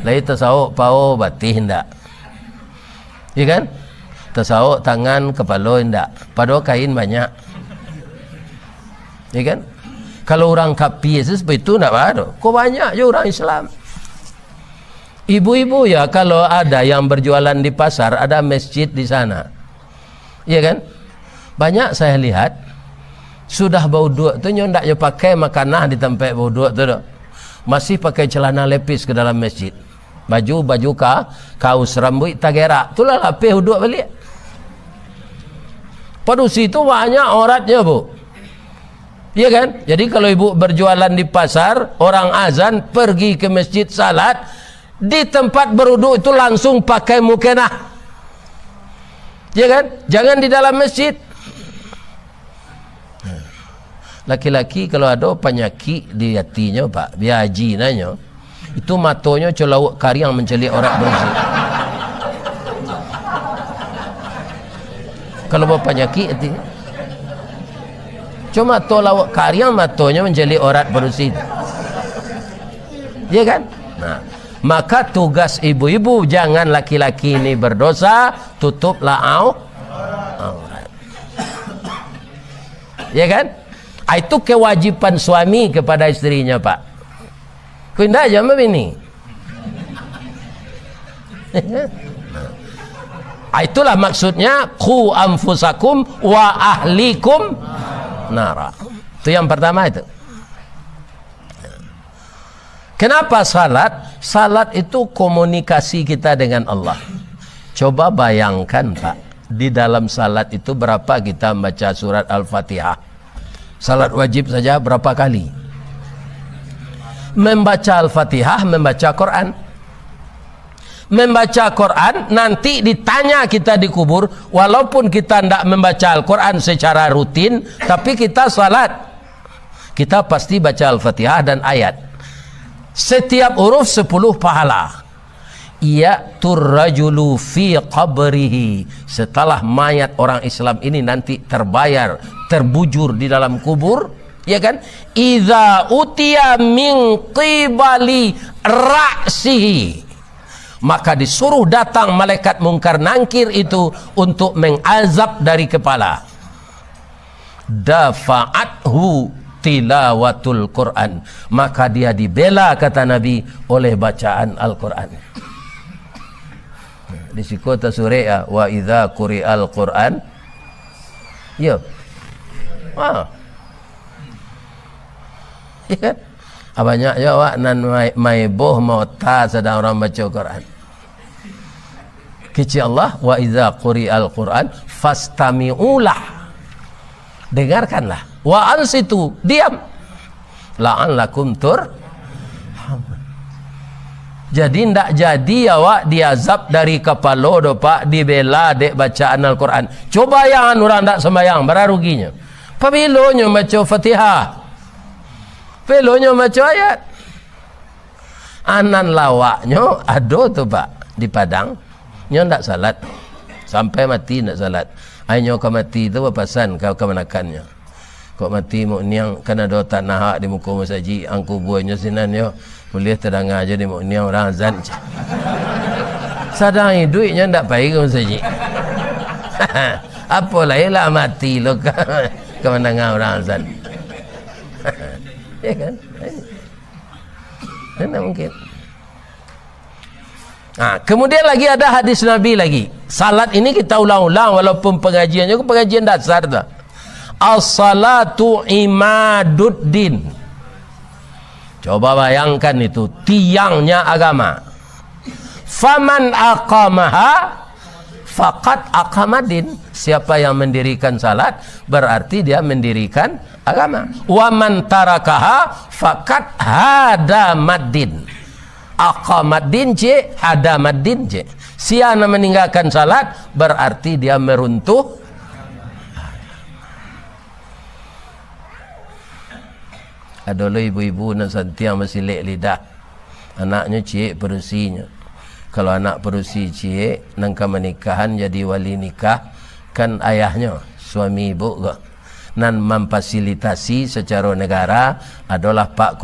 S1: Lain tersawuk pau batih ndak, iya kan? Tersawuk tangan kepala ndak, padahal kain banyak, iya kan? Kalau orang kapi seperti itu ndak ada, kok banyak je orang Islam. Ibu-ibu ya, kalau ada yang berjualan di pasar, ada masjid di sana, iya kan? Banyak saya lihat sudah bauduk tu ndak je pakai makanah di tempat bauduk tu, masih pakai celana lepis ke dalam masjid, baju kaos rambut tagerak, itulah lapis uduk balik. Pada situ banyak auratnya bu, iya kan? Jadi kalau ibu berjualan di pasar, orang azan pergi ke masjid salat, di tempat berwuduk itu langsung pakai mukenah, ya kan? Jangan di dalam masjid. Laki-laki kalau ada penyakit di hatinya Pak, biaji nanya, itu matonya celawak kariang mencelik orang bersih. Kalau bawa penyakit hati, cuma to lawak kariang matonya mencelik orang bersih, ya kan? Nah, maka tugas ibu-ibu, jangan laki-laki ini berdosa, tutuplah aurat. Ya kan? Itu kewajiban suami kepada istrinya Pak. Kau indah aja begini. Itulah maksudnya qu anfusakum wa ahlikum nara. Itu yang pertama itu. Kenapa salat? Salat itu komunikasi kita dengan Allah. Coba bayangkan Pak, di dalam salat itu berapa kita baca surat Al-Fatihah? Salat wajib saja berapa kali? Membaca Al-Fatihah, membaca Quran. Membaca Quran, nanti ditanya kita di kubur, walaupun kita tidak membaca Al-Quran secara rutin, tapi kita salat, kita pasti baca Al-Fatihah dan ayat. Setiap huruf 10 pahala. Ya'tur rajulu fi qabrihi, setelah mayat orang Islam ini nanti terbayar, terbujur di dalam kubur, ya kan? Idza utiya min qibali ra'sihi maka disuruh datang malaikat mungkar nangkir itu untuk mengazab dari kepala. Dafa'athu tilawatul Quran, maka dia dibela, kata Nabi, oleh bacaan Al-Quran. Di sikota surah ya, wa idza quri'al Quran, ya, ya kan? Banyak ya wak nan mai boh mau ta sedang orang baca Quran. Kecil Allah, wa idza quri'al Quran fastami'ulah, dengarkanlah, wa ansitu, diam, la'allakum turhamun. Jadi ndak jadi awak diazab dari kepala do pak, dibela dek bacaan Al-Quran. Coba yang orang ndak sembahyang, berapa ruginya? Pabilonya baca Fatihah, pelonya baca ayat. Anan lawaknya ada tu pak di Padang, nyo ndak salat sampai mati, ndak salat. Ainyo kau mati tu papasan kau kemenakannya. Kau mati mu niang kana do tanah di muka masjid angku buahnya sinan yo boleh terang aja di mu niang orang azan. Sadang duitnya ndak baik ke masjid. Apa lah mati lo kemenangan orang azan. Ya kan? Tidak mungkin. Kemudian lagi ada hadis Nabi lagi. Salat ini kita ulang-ulang walaupun pengajiannya pengajian dasar tu. As-salatu imaduddin. Coba bayangkan itu tiangnya agama. Faman aqamaha faqad aqamadin. Siapa yang mendirikan salat berarti dia mendirikan agama. Wa man tarakaha faqad hadamaddin. Aqamaddin je, hadamaddin je. Siapa meninggalkan salat berarti dia meruntuh. Ada ibu-ibu nak santiang masih lek lidah, anaknya cik perusinya. Kalau anak perusi cik nangka menikahan jadi wali nikah, kan ayahnya suami ibu ke nan memfasilitasi secara negara adalah Pak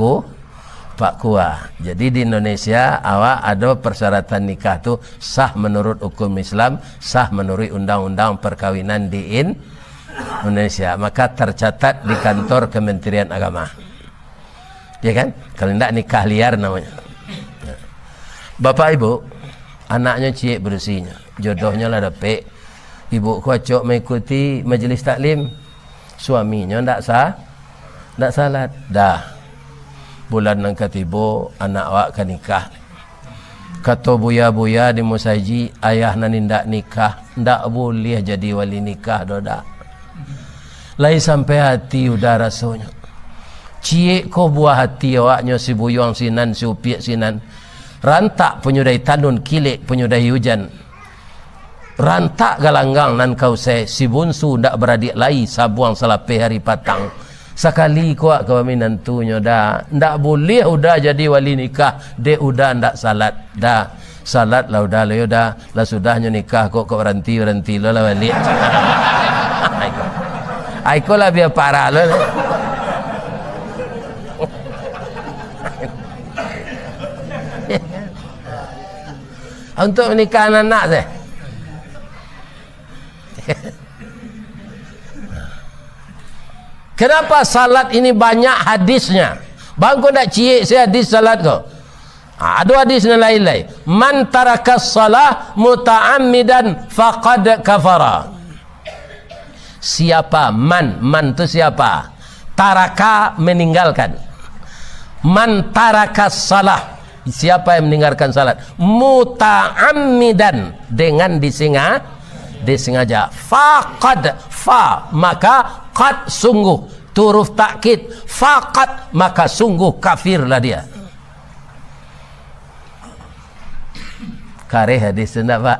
S1: Kuah. Jadi di Indonesia awak ada persyaratan nikah tu sah menurut hukum Islam, sah menurut undang-undang perkawinan di Indonesia, maka tercatat di kantor Kementerian Agama. Ya kan? Kalau tidak nikah liar namanya. Bapak ibu, anaknya cik berusinya, jodohnya lah dapet. Ibu kuacok mengikuti majlis taklim, suaminya ndak salat. Dah bulan nang katibo anak awak kan nikah. Kata buya-buya di musaji, ayah nan ndak nikah, ndak boleh jadi wali nikah doda. Lai sampai hati udah rasanya. Cik ko buah hati awaknya si buyong sinan, si upiak sinan. Rantak penyudai tanun, kilik penyudai hujan. Rantak galanggang nan kau si bunsu ndak beradik lai, sabuang salape hari patang. Sekali kuat kau minantunya dah ndak boleh udah jadi wali nikah, dia udah ndak salat dah. Salat lah udah lah dah lah sudahnya nikah kok ranti lo lah wali. Aiko lah biar parah lo. Untuk menikah anak saya. Kenapa salat ini banyak hadisnya? Bang kau nak cik saya hadis salat kau? Ada hadis yang lain-lain. Man tarakas salah muta'ammidan faqad kafara. Siapa man tu siapa? Taraka meninggalkan. Man tarakas salah, siapa yang meninggalkan salat muta'ammidan, dengan disengaja. Faqad, fa maka qad sungguh, huruf takkid, faqad maka sungguh kafirlah dia. Kareh hadis enggak pak?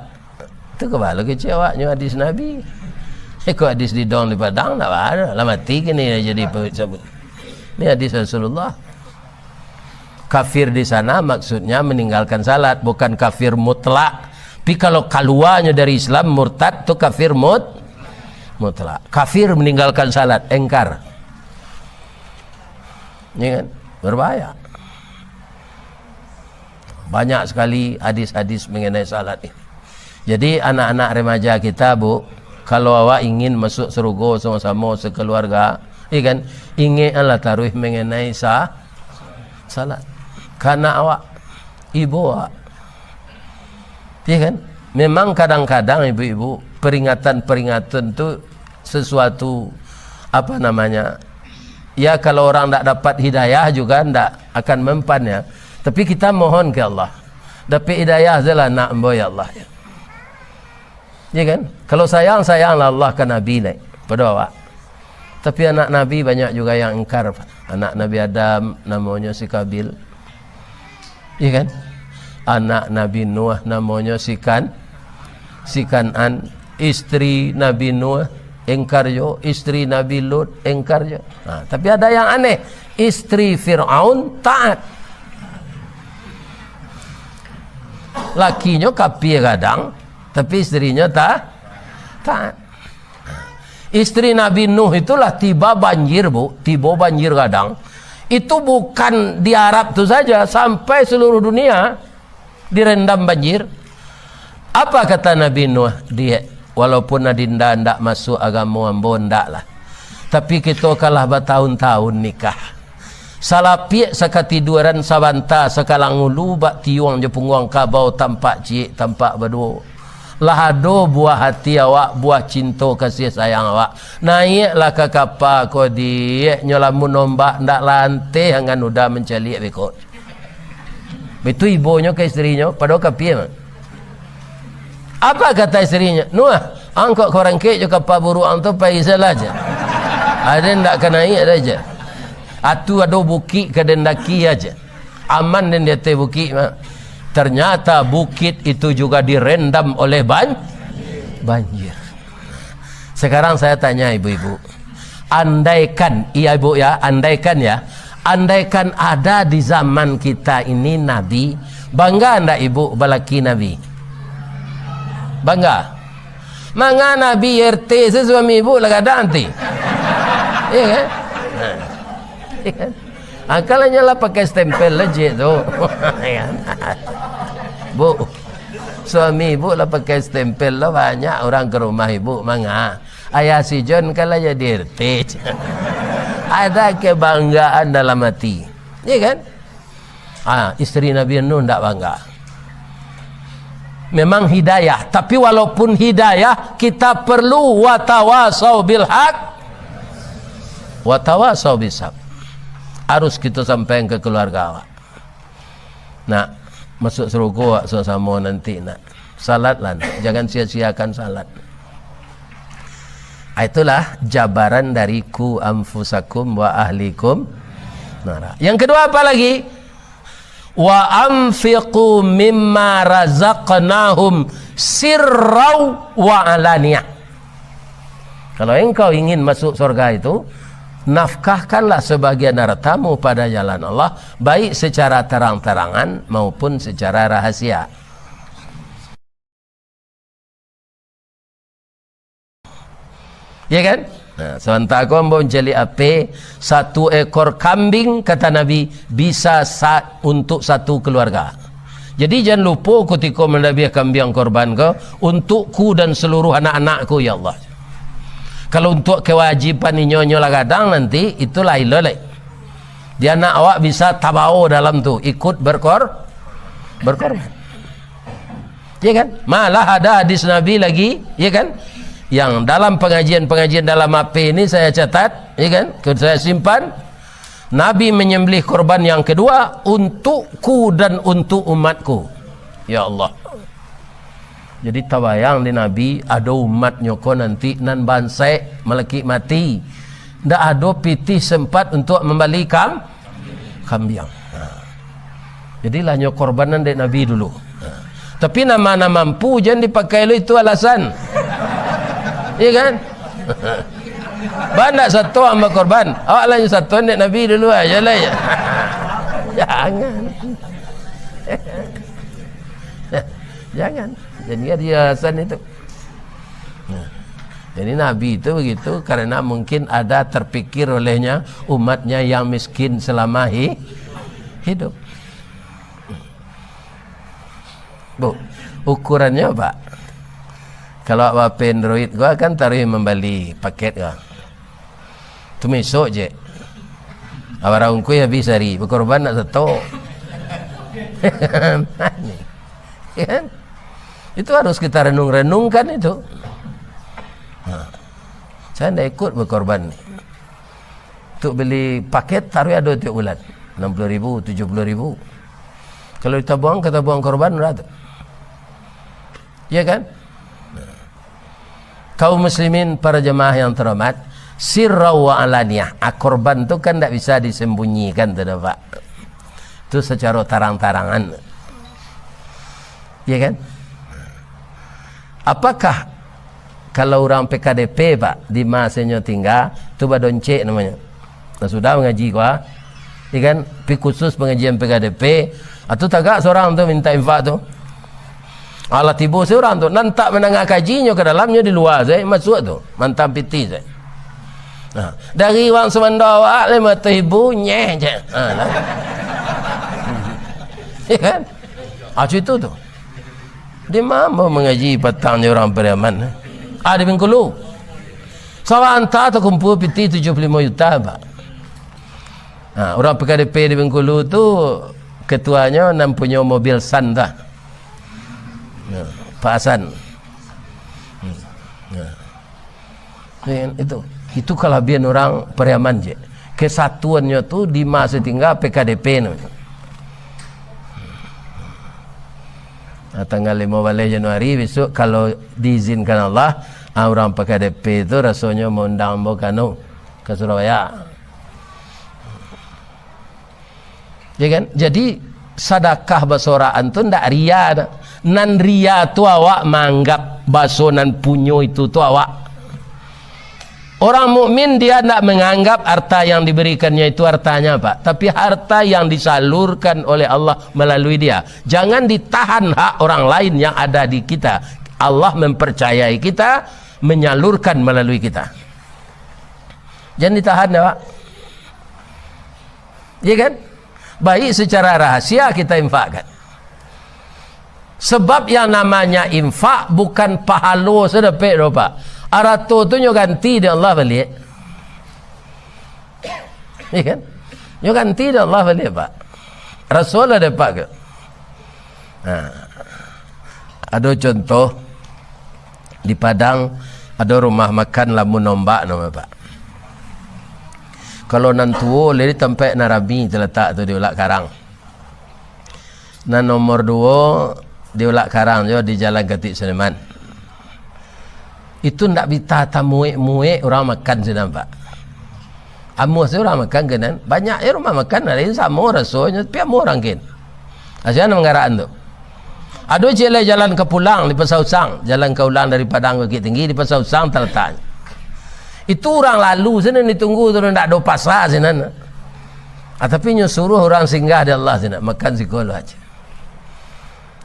S1: Itu kebalo kecewanya hadis Nabi. Kok hadis di dong di Padang enggak ada. Lah mati kini jadi sebut. Ini hadis Rasulullah. Kafir di sana maksudnya meninggalkan salat, bukan kafir mutlak. Tapi kalau keluarnya dari Islam murtad itu kafir mutlak. Kafir meninggalkan salat, engkar. Ini kan berbahaya. Banyak sekali hadis-hadis mengenai salat ini. Jadi anak-anak remaja kita, Bu, kalau awak ingin masuk surga sama-sama sekeluarga, kan, ingatlah taruh mengenai salat. Karena awak, ibu awak, kan, memang kadang-kadang ibu-ibu peringatan-peringatan tu sesuatu apa namanya? Ya kalau orang tak dapat hidayah juga tak akan mempan ya. Tapi kita mohon ke Allah. Dapat hidayah sajalah nak boy Allah ya. Ya kan? Kalau sayang-sayanglah Allah ke Nabi naik pada awak. Tapi anak Nabi banyak juga yang ingkar. Anak Nabi Adam namanya si Kabil. Ya kan? Anak Nabi Nuh namanya si Kanan. Istri Nabi Nuh ingkar jo, istri Nabi Lut ingkar jo. Tapi ada yang aneh, istri Fir'aun taat. Lakinya kafir kadang, tapi istrinya taat. Istri Nabi Nuh itulah tiba banjir, Bu, tiba banjir kadang. Itu bukan di Arab tu saja, sampai seluruh dunia direndam banjir. Apa kata Nabi Nuh? Dia walaupun adinda ndak masuk agama ambo ndak lah. Tapi kita kalah bertahun-tahun nikah. Salapik sakatiduran sabanta sakalang ulu bak tiuang je punguang kabau tampak cik tampak berdua. Lahado buah hati awak, buah cinta kasih sayang awak. Naiklah ke kapal ko dia nyolamun nombak ndak lantai hangan udah mencalik bekot. Itu ibunya ke istrinya pada kapia. Apa kata istrinya? Nuh, angkot korang ke je kapal buruang tu pai salah je. Ada ndak kena naik aja. Atu ada bukit ke dendaki aja. Aman dan dia bukit. Ternyata bukit itu juga direndam oleh banjir. Sekarang saya tanya ibu-ibu. Andaikan, iya ibu ya, andaikan ya. Andaikan ada di zaman kita ini Nabi. Bangga anda ibu balaki Nabi? Bangga? Manga Nabi RT sesuami ibu lah kadang nanti. Iya kan? Akalnya lah pakai stempel legit tu. Bu, suami ibu lah pakai stempel lah, banyak orang ke rumah ibu manga. Ayah si John kalau jadi RT. Ada kebanggaan dalam hati. Iya kan? Istri Nabi Nuh tak bangga. Memang hidayah, tapi walaupun hidayah kita perlu watawasau bil haq watawasau bisab. Harus kita sampaikan ke keluarga awak. Nak masuk surga sama nanti nak. Salat lah, jangan sia-siakan salat. Itulah jabaran dariku anfusakum wa ahlikum nara. Yang kedua apa lagi? Wa anfiqu mimma razaqnahum sirrau wa alaniyah. Kalau engkau ingin masuk surga itu, nafkahkanlah sebagian hartamu pada jalan Allah, baik secara terang-terangan maupun secara rahasia. Ya kan? Nah, sementara kau mau jeli ape, satu ekor kambing kata Nabi bisa untuk satu keluarga. Jadi jangan lupa ketika mendabiah kambing korban kau untukku dan seluruh anak-anakku ya Allah. Kalau untuk kewajiban nyonya lah kadang nanti itulah iloleh. Dia anak awak bisa tabau dalam tu ikut berkorban. Ya kan? Malah ada hadis Nabi lagi, ya kan? Yang dalam pengajian dalam AP ini saya catat, ya kan? Saya simpan. Nabi menyembelih korban yang kedua untukku dan untuk umatku. Ya Allah. Jadi tabayang di Nabi ada umat nyoko nanti nan bansai meleki mati. Ndak ada pitih sempat untuk membeli kambing. Jadi lah nyok korbanan dari Nabi dulu. Tapi nama-nama mampu jangan dipakai lu itu alasan. Iya kan? Banyak satu sama korban. Awak lah yang satu dari Nabi dulu aja lah ya. Jangan. Jangan. Jadi dia alasan itu. Jadi Nabi itu begitu karena mungkin ada terpikir olehnya umatnya yang miskin selama hidup. Bu, ukurannya apa? Kalau apa Android gua kan taruh membeli paket gua. Tu mesok je. Awarang ku ya bisa ri, berkorban nak satu. Kan? Itu harus kita renung-renungkan itu. Saya tidak ikut berkorban. Untuk beli paket taruh ada tiap bulan 60.000, 70.000. Kalau kita buang korban berapa? Ya kan? Kaum muslimin, para jemaah yang terhormat, sirra wa alaniyah, korban itu kan tidak bisa disembunyikan, tidak Pak? Itu secara tarang-tarangan. Ya kan? Apakah kalau orang PKDP Pak di masanya tinggal itu badoncek namanya, nah, sudah mengaji gua, ya kan? Pi khusus pengajian PKDP atau tagak seorang tu minta infak tu, Allah tiba seorang tu nantak menengah kajinya ke dalamnya di luar saya masuk tu mantap piti saya. Nah, dari wang semanda awak 5.000 nyeh je. Ya kan? Itu tu. Dia mampu mengaji petangnya orang Periaman. Di Bengkulu. Sawa hantar tu kumpul piti 75 juta Pak. Orang PKDP di Bengkulu tu ketuanya punya mobil San dah. Pak Hasan. Itu kelebihan orang Periaman je. Kesatuannya tu di masa tinggal PKDP namanya. Tanggal 15 Januari besok kalau diizinkan Allah, orang PKDP itu rasanya mau undang Bokano ke Surabaya. Ya kan? Jadi sedekah basoraan tu ndak ria. Nan ria tu awak menganggap basonan punyo itu tu awak. Orang mukmin dia tidak menganggap harta yang diberikannya itu hartanya Pak, tapi harta yang disalurkan oleh Allah melalui dia. Jangan ditahan hak orang lain yang ada di kita. Allah mempercayai kita menyalurkan melalui kita. Jangan ditahan ya Pak. Ya kan? Baik secara rahasia kita infakkan. Sebab yang namanya infak bukan pahala sedepek doh Pak. Arato tu nyo ganti dia Allah balik. Ya kan? Nyo ganti dia Allah balik Pak. Rasul ada Pak ke? Ada contoh di Padang ada rumah makan lamun nombak nama Pak. Kalau nan tuo le tempat narabi terletak tu di Ulak Karang. Nan nomor 2 di Ulak Karang jo di Jalan Gatik Sulaiman. Itu ndak bisa tamuik-muik orang makan senang Pak. Amus orang makan kenan banyak ya rumah makan ada yang sama rasanya tapi amu orang kin. Asyik menggaraan tu. Ada jalan ke pulang di Pasar Usang, jalan ke ulang dari Padang ke Bukit Tinggi di Pasar Usang terletak. Itu orang lalu sana ditunggu tu ndak ada pasar sana. Tapi nyuruh orang singgah di Allah sana makan sekolah aja.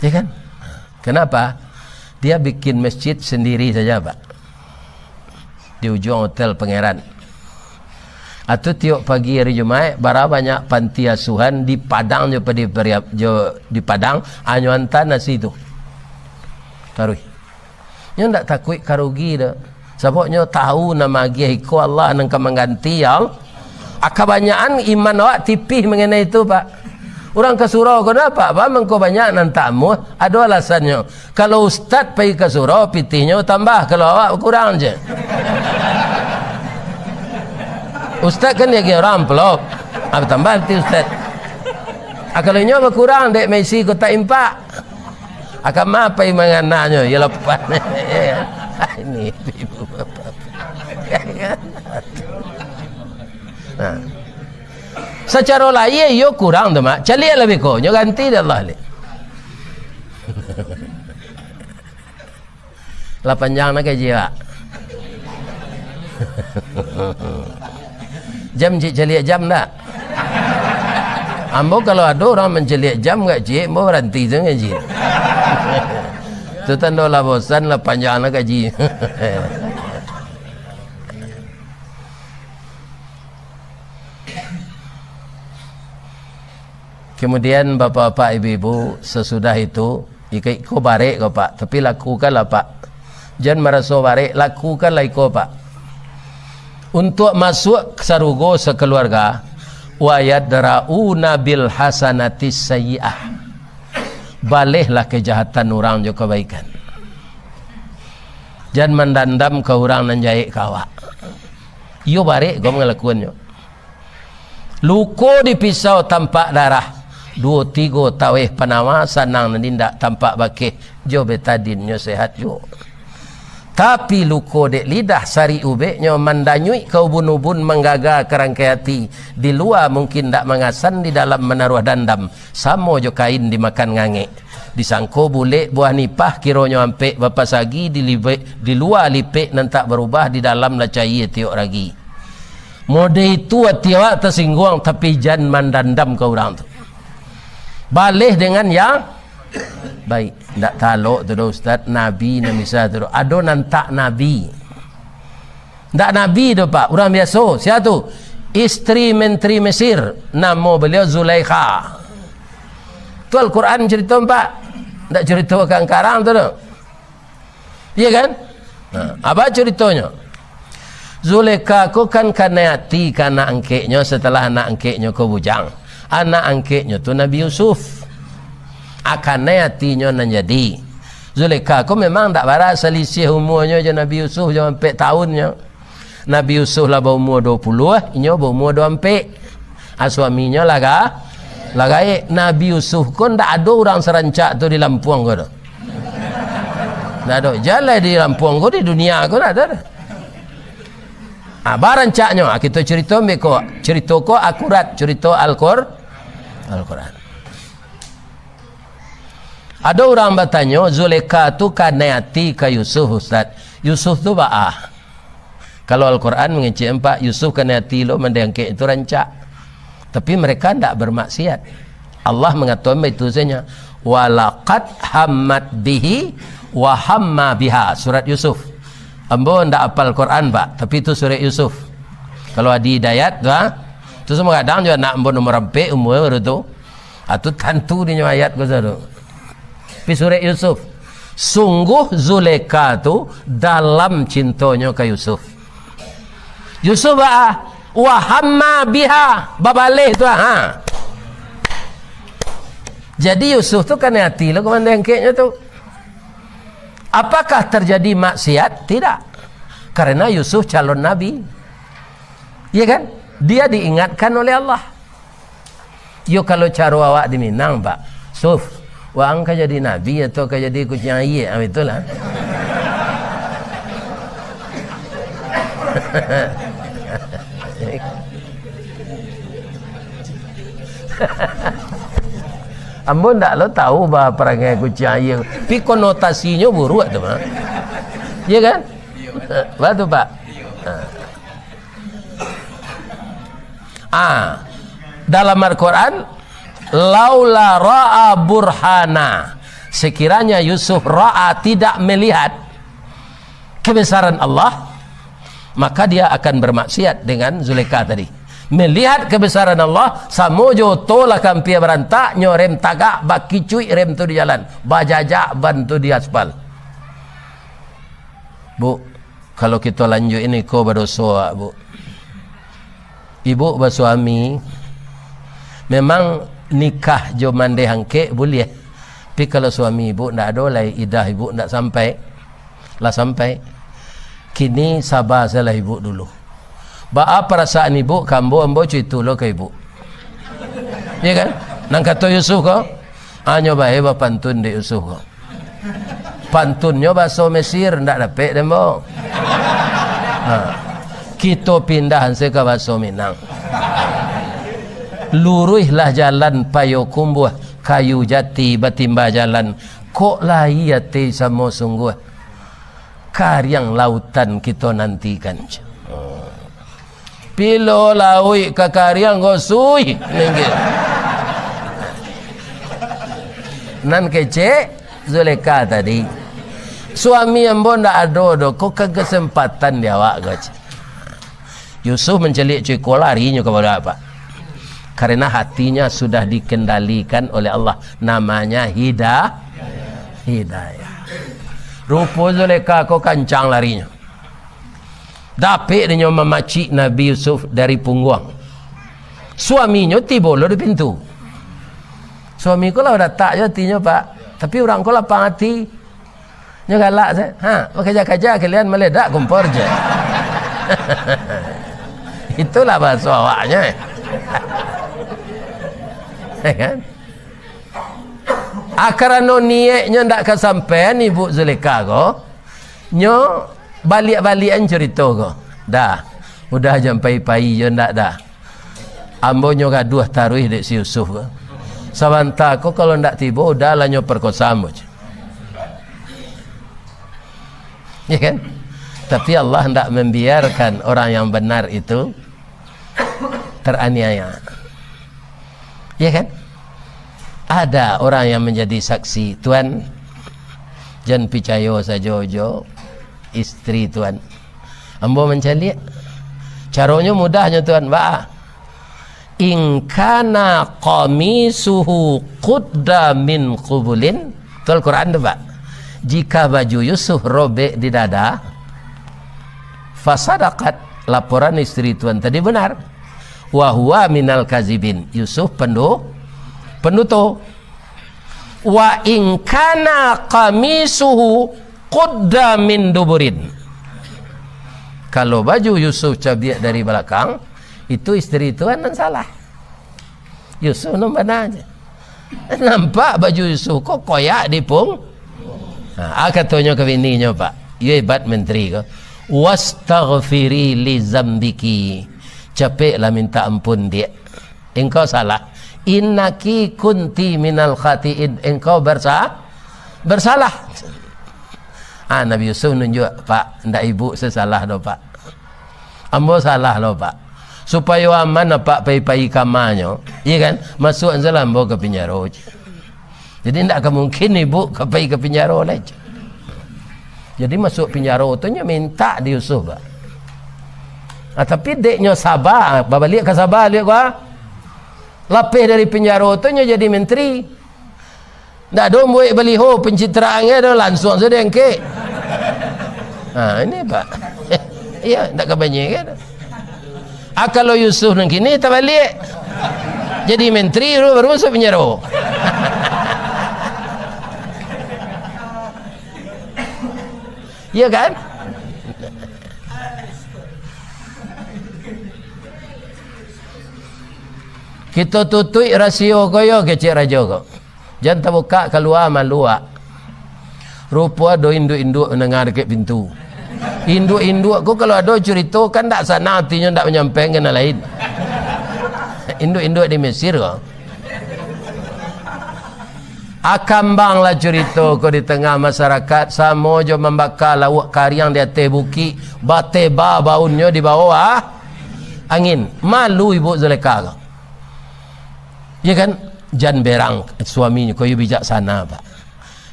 S1: Ya kan? Kenapa? Dia bikin masjid sendiri saja Pak di ujung hotel Pangeran. Atau tiap pagi hari Jumaat bara banyak panti asuhan di Padang di Padang anyo hantar nasi itu taruh nyo ndak takut karugi dah sebab nyo tahu nama gihiko Allah nang mengganti yang akabanyakan iman awak tipih mengenai itu Pak. Orang ke surau kenapa? Apa mengko banyak nan tamu? Ada alasannya. Kalau ustaz pergi ke surau, pitihnya tambah. Kalau awak kurang je. Ustaz kan dia orang pelop. Apa tambah pitih ustaz? Kalau nyo berkurang dek Messi kota impak. Akan apa yang mengenanya? Ya lepas. Ini ibu bapak. Nah. Secara lain yo kurang tu mak. Calik lebih ko, nyo ganti dah Allah le. Lah panjang nak gaji Pak. Jam calik jam tak? Ambo kalau ada orang mencalik jam enggak cik, mau berhenti tu ngaji. Tu tanda lah bosan lah panjang nak gaji. Kemudian bapak-bapak ibu-ibu sesudah itu Ikai ko barek ko pak, tapi lakukanlah pak. Jangan merasa barek, lakukanlah iko pak. Untuk masuk sarugo sekeluarga, wa yadra'una bil hasanatis sayyi'ah. Balihlah kejahatan orang jo kebaikan. Jangan mendandam ke orang nan jahit kawak. Yo barek kau ngelakuannya. Luko dipisau tampak darah. 2-3 tawih panama sanang nindak tampak bakeh jo betadinnya sehat jo. Tapi luko dek lidah sari ubeknya mandanyui kau bunubun menggaga kerangkai hati. Di luar mungkin tak mengasan, di dalam menaruh dandam. Samo jo kain dimakan ngangek. Disangko bulik buah nipah kironyo ampek bapa sagi di luar lipek nan tak berubah, di dalam lah cahaya tiok lagi. Mode itu tiawak tersinggung, tapi jangan mandandam ke orang tu. Balik dengan yang baik. Tak taluk tu Ustaz, Nabi na misal tu ada nantak Nabi. Tak Nabi tu pak, orang biasa. Siapa tu? Isteri Menteri Mesir, nama beliau Zulaikha. Tu Al-Quran cerita pak. Tak ceritakan karang tu. Iya kan? Apa ceritanya? Zulaikha ko kan kana hati kana angkeknya setelah anak angkeknya ko bujang. Anak angkeknya tu Nabi Yusuf. Akannya hatinya nan jadi. Zulaikha ko memang tak barat selisih umurnya je Nabi Yusuf je 4 tahunnya. Nabi Yusuf lah berumur 20, inyo berumur 24. Suaminya lagai Nabi Yusuf ko ndak ada orang serancak tu di Lampung ko. Ndak ada. Jalan di Lampung ko, di dunia ko ndak ada. Barancaknya kita cerita meko. Cerita ko akurat, cerita Al-Quran. Ada orang bertanya, Zulaikha tu kanayati ke Yusuf Ustaz. Yusuf tu ba'ah. Kalau Al-Quran mengecik 4, Yusuf kanayati lo mendengkek itu rancak. Tapi mereka tidak bermaksiat. Allah mengatakan itu saja. Walaqad hammat bihi wa hamma biha. Surat Yusuf. Ambo tidak apal Quran pak, tapi itu surat Yusuf. Kalau ada hidayat tu semua kadang juga nak ambo nomor 4 umur baru tu. Itu tentu di ayat ko tu. Tapi surat Yusuf. Sungguh Zulaikha tu dalam cintanya ke Yusuf. Yusuf wa hamma biha, babalih tu Jadi Yusuf tu kan hati lo komandangkeknya tu. Apakah terjadi maksiat? Tidak. Karena Yusuf calon nabi. Ya kan? Dia diingatkan oleh Allah. Yo kalau cara awak di Minang pak, Yusuf, wang kau jadi nabi atau kau jadi kucing air? Itulah. Ambo ndak lo tahu bah perangai kucing air, tapi konotasinya buruk tu mah. Iya kan? Betul pak. Dalam Al-Quran, laula ra'a burhana, sekiranya Yusuf ra'a tidak melihat kebesaran Allah, maka dia akan bermaksiat dengan Zulaikha tadi. Melihat kebesaran Allah, samojo tolak kampia berantak, nyorem tagak baki cuy rem tu di jalan, bajajak bantu di aspal. Bu, kalau kita lanjut ini ko berdosa bu. Ibu bersuami memang nikah jo mande hangke boleh. Tapi kalau suami ibu ndak ada lai idah ibu ndak sampai. Lah sampai. Kini sabar salah ibu dulu. Ba perasaan ibu kambo ambo cerita lo ke ibu. Ya kan? Nang kata Yusuf ko, anyo bae ba pantun de Yusuf ko. Pantunnya bahasa Mesir ndak dapat dembo. Kita pindah ke bahasa Minang. Luruhlah jalan payo kumbuh, kayu jati batimba jalan. Kok lai yati sama sungguh. Karyang lautan kita nantikan. Pilo laui ke karyang gosui. Nan kece Zulaikha tadi. Suami ambo ndak ada kok kesempatan dia awak gaji. Yusuf mencelik cuy larinya kepada apa? Karena hatinya sudah dikendalikan oleh Allah. Namanya hidayah. Rupa Zulaikha ko kancang larinya. Dapik dia memacik Nabi Yusuf dari punggung. Suaminya tiba di pintu. Suami ko lah datang je hatinya pak. Tapi orang ko lapang hati. Nya galak saya. Bekerja-kerja kalian meledak kompor je. Itulah bahasa awaknya. Kan? Akarano niatnya ndak kesampean ibu Zulaikha ko. Nyo balik-balikan cerita ko. Dah. Udah jampai-pai je ndak dah. Ambo nyo gaduh taruh dek si Yusuf ko. Sabanta ko kalau ndak tiba udah lah nyo perkosa ambo. Ya kan? Tapi Allah hendak membiarkan orang yang benar itu teraniaya. Ya kan? Ada orang yang menjadi saksi, tuan jangan percaya saja jo istri tuan. Ambo mencari caranya mudahnya tuan, ba. In kana qamisuhu qudda min qubulin. Betul Quran tu, Pak. Jika baju Yusuf robek di dada, fasadaqat, laporan istri tuan tadi benar. Wa huwa minal kazibin. Yusuf penutup. Wa in kana qamisuhu qudda min duburin. Kalau baju Yusuf cabiak dari belakang, itu istri tuan yang salah. Yusuf nampak aja. Nampak baju Yusuf kok koyak di pung. Katanya ke bininya, Pak, you hebat menteri ko. Wastaghfiri li zambiki. Capeklah minta ampun dia. Engkau salah. Innaki kunti minal khati'in. Engkau bersalah. Nabi Yusuf nunjuk, Pak, ndak ibu sesalah do, Pak. Ambo salah lo, Pak. Supaya aman Pak pai-pai kamarnya, iya kan? Masuk salam bawa ke penjara. Jadi tidak mungkin ibu ke penjara lagi. Jadi masuk penjara tu nya minta di Yusuf, Pak. Tapi deknya sabar, balik ke sabar lihat gua. Lapis dari penjara tu nya jadi menteri. Ndak ada buat baliho pencitraannya dah langsung saja engke. Ini, Pak. Iya, ndak kebanyakan. Kalau Yusuf nang kini tak balik. Jadi menteri baru masuk penjara. Iya kan? Kita tutup rasio koyo kecil raja ko. Jangan terbuka keluar maluak. Rupa do induk-induk mendengar dekat pintu. Induk-induk aku kalau ada cerita kan tak sana artinya tak menyampaikan kena lain. Induk-induk di Mesir ko. Akambang lah cerita ko di tengah masyarakat sama je membakar lawak kariang di atas bukit, bateba baunnya di bawah angin. Malu ibu Zulaikha ko. Ya kan? Jan berang suaminya ko bijaksana, Pak.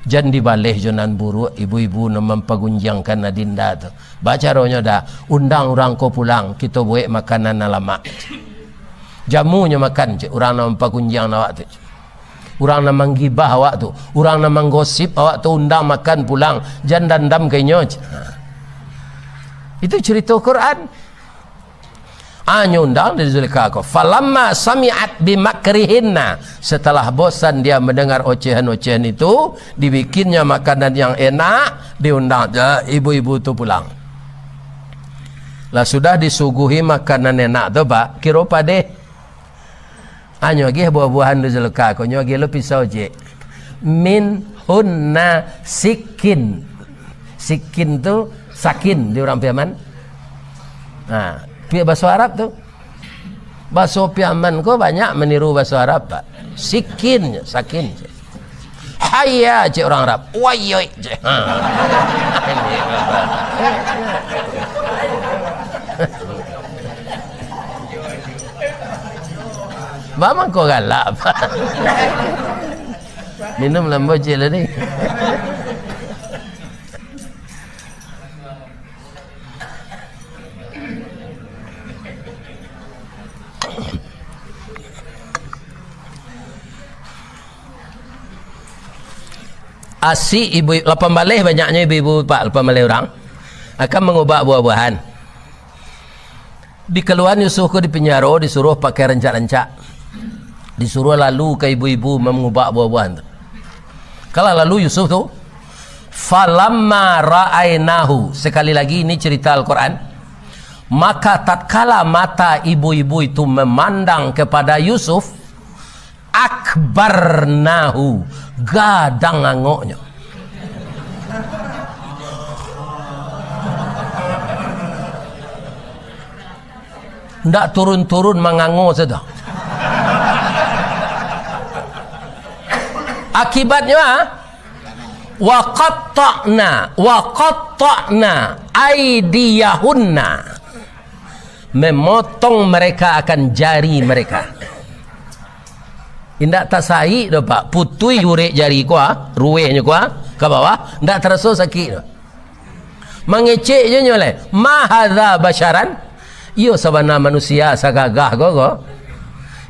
S1: Jan dibalik jonan buruk ibu-ibu mempergunjangkan adinda tu. Baca rohnya dah undang orang ko pulang kita buat makanan alamak. Jamunya makan je orang nak mempergunjang awak tu. Orang nak menggibah awak tu, orang nak menggosip awak tu undang makan pulang. Jan dandam kayaknya. Itu cerita Quran. Undang dari Zulaikha ko. Falamma sami'at bimakrihinna. Setelah bosan dia mendengar ocehan-ocehan itu, dibikinnya makanan yang enak, diundang ibu-ibu tu pulang. Lah sudah disuguhi makanan enak tu, Pak, kira pade. Nyogi buah-buahan dari Zulaikha ko, nyogi lo pisau je. Min hunna sikin. Sikin tu sakin di orang Piaman. Bahasa Arab tu. Bahasa Piaman ko banyak meniru bahasa Arab, Pak. Sikin, sakin. Hayya je orang Arab. Wayoy je. Mama ko galak, Pak. Minum lambo je lah ni. Asyik ibu, lapan balik banyaknya ibu-ibu pak, lapan balik orang akan mengubah buah-buahan. Di keluhan Yusuf ke di penjara, disuruh pakai rencak-rencak, disuruh lalu ke ibu-ibu mengubah buah-buahan. Kalau lalu Yusuf tu, falamma ra'ainahu, sekali lagi ini cerita Al-Quran, maka tatkala mata ibu-ibu itu memandang kepada Yusuf, akbarnahu, gadang angoknya. Ndak turun-turun mengangok saja. Akibatnya wa qatta'na aydiyahunna, memotong mereka akan jari mereka. Indak tasai dah pak, putui urek jari kuah, ruehnya kuah ke bawah, ndak terasa sakit dah. Mengecek je nyoleh, ma hadza basyaran, iyo sabana manusia sagagah go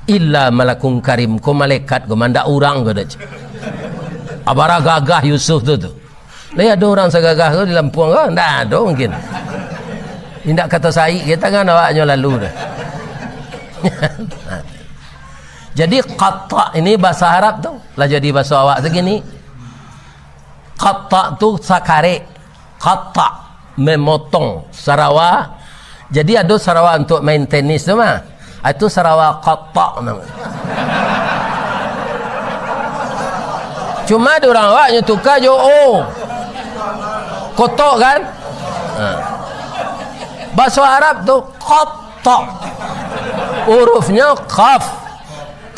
S1: illa malakun karim, ko malaikat go mandak urang go dah. Abara gagah Yusuf tu. Lah ada orang sagagah tu di Lampung ke? Ndak ada mungkin. Indak kata sai kita kan awaknya lalu dah. Jadi qatta ini bahasa Arab tu, lah jadi bahasa awak segini. Qatta tu sakare, qatta memotong, sarawa. Jadi ada sarawa untuk main tenis tu mah. Itu sarawa qatta namanya. Cuma ada orang awaknya tukar jo kotok kan? Bahasa Arab tu qatta. Hurufnya qaf,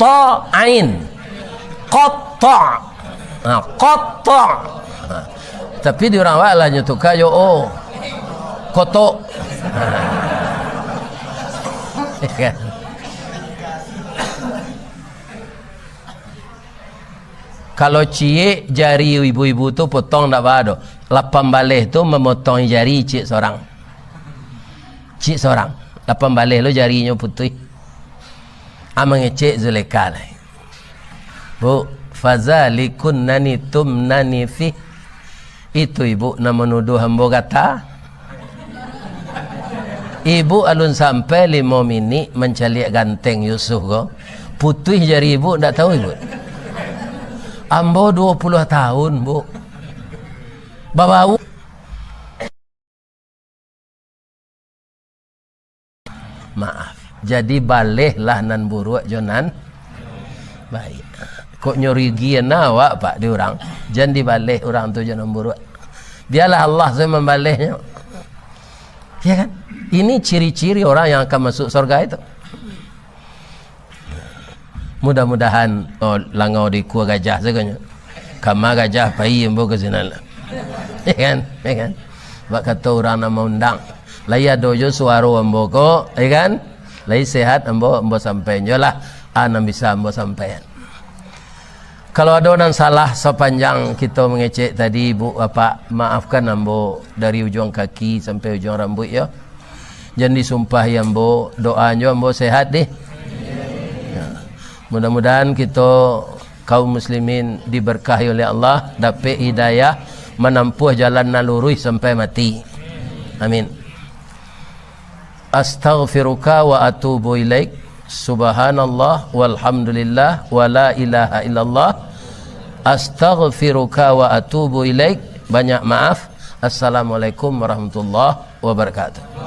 S1: ta, ain. Qatta. Qatta. Tapi di orang awak lah tukar jo kotok. Kalau ciek jari ibu-ibu tu potong tak apa. Lapan balik tu memotong jari cik seorang. Cik seorang. Lapan balik lo jarinya putih. Mengecek Zulekha lah. Bu, fazalikun nani tum nani fi. Itu ibu nama nuduh hamba kata. Ibu alun sampai 5 minit mencaliak ganteng Yusuf ko. Putih jari ibu tak tahu ibu. Ambo 20 tahun bu. Babau. Maaf. Jadi balehlah nan buruk jonan. Baik. Kok nyurigi awak pak di orang. Jangan dibaleh orang tu jonan buruk. Biarlah Allah saya membalehnya. Ya kan? Ini ciri-ciri orang yang akan masuk surga itu. Mudah-mudahan langau di kuah gajah seganya. Kama gajah pai embo ke sana lah. Ya kan? Ya kan? Bak kata orang nama undang. Laya dojo suaro embo ko, ya kan? Lai sehat embo sampai nyolah anam bisa embo sampai. Kalau ada orang salah sepanjang kita mengecek tadi ibu bapak, maafkan embo dari ujung kaki sampai ujung rambut ya. Jangan disumpah ya embo, doanya embo sehat deh. Mudah-mudahan kita kaum muslimin diberkahi oleh Allah, dapat hidayah menempuh jalan nalurus sampai mati. Amin. Astaghfiruka wa atubu ilaik. Subhanallah walhamdulillah wa la ilaha illallah. Astaghfiruka wa atubu ilaik. Banyak maaf. Assalamualaikum warahmatullahi wabarakatuh.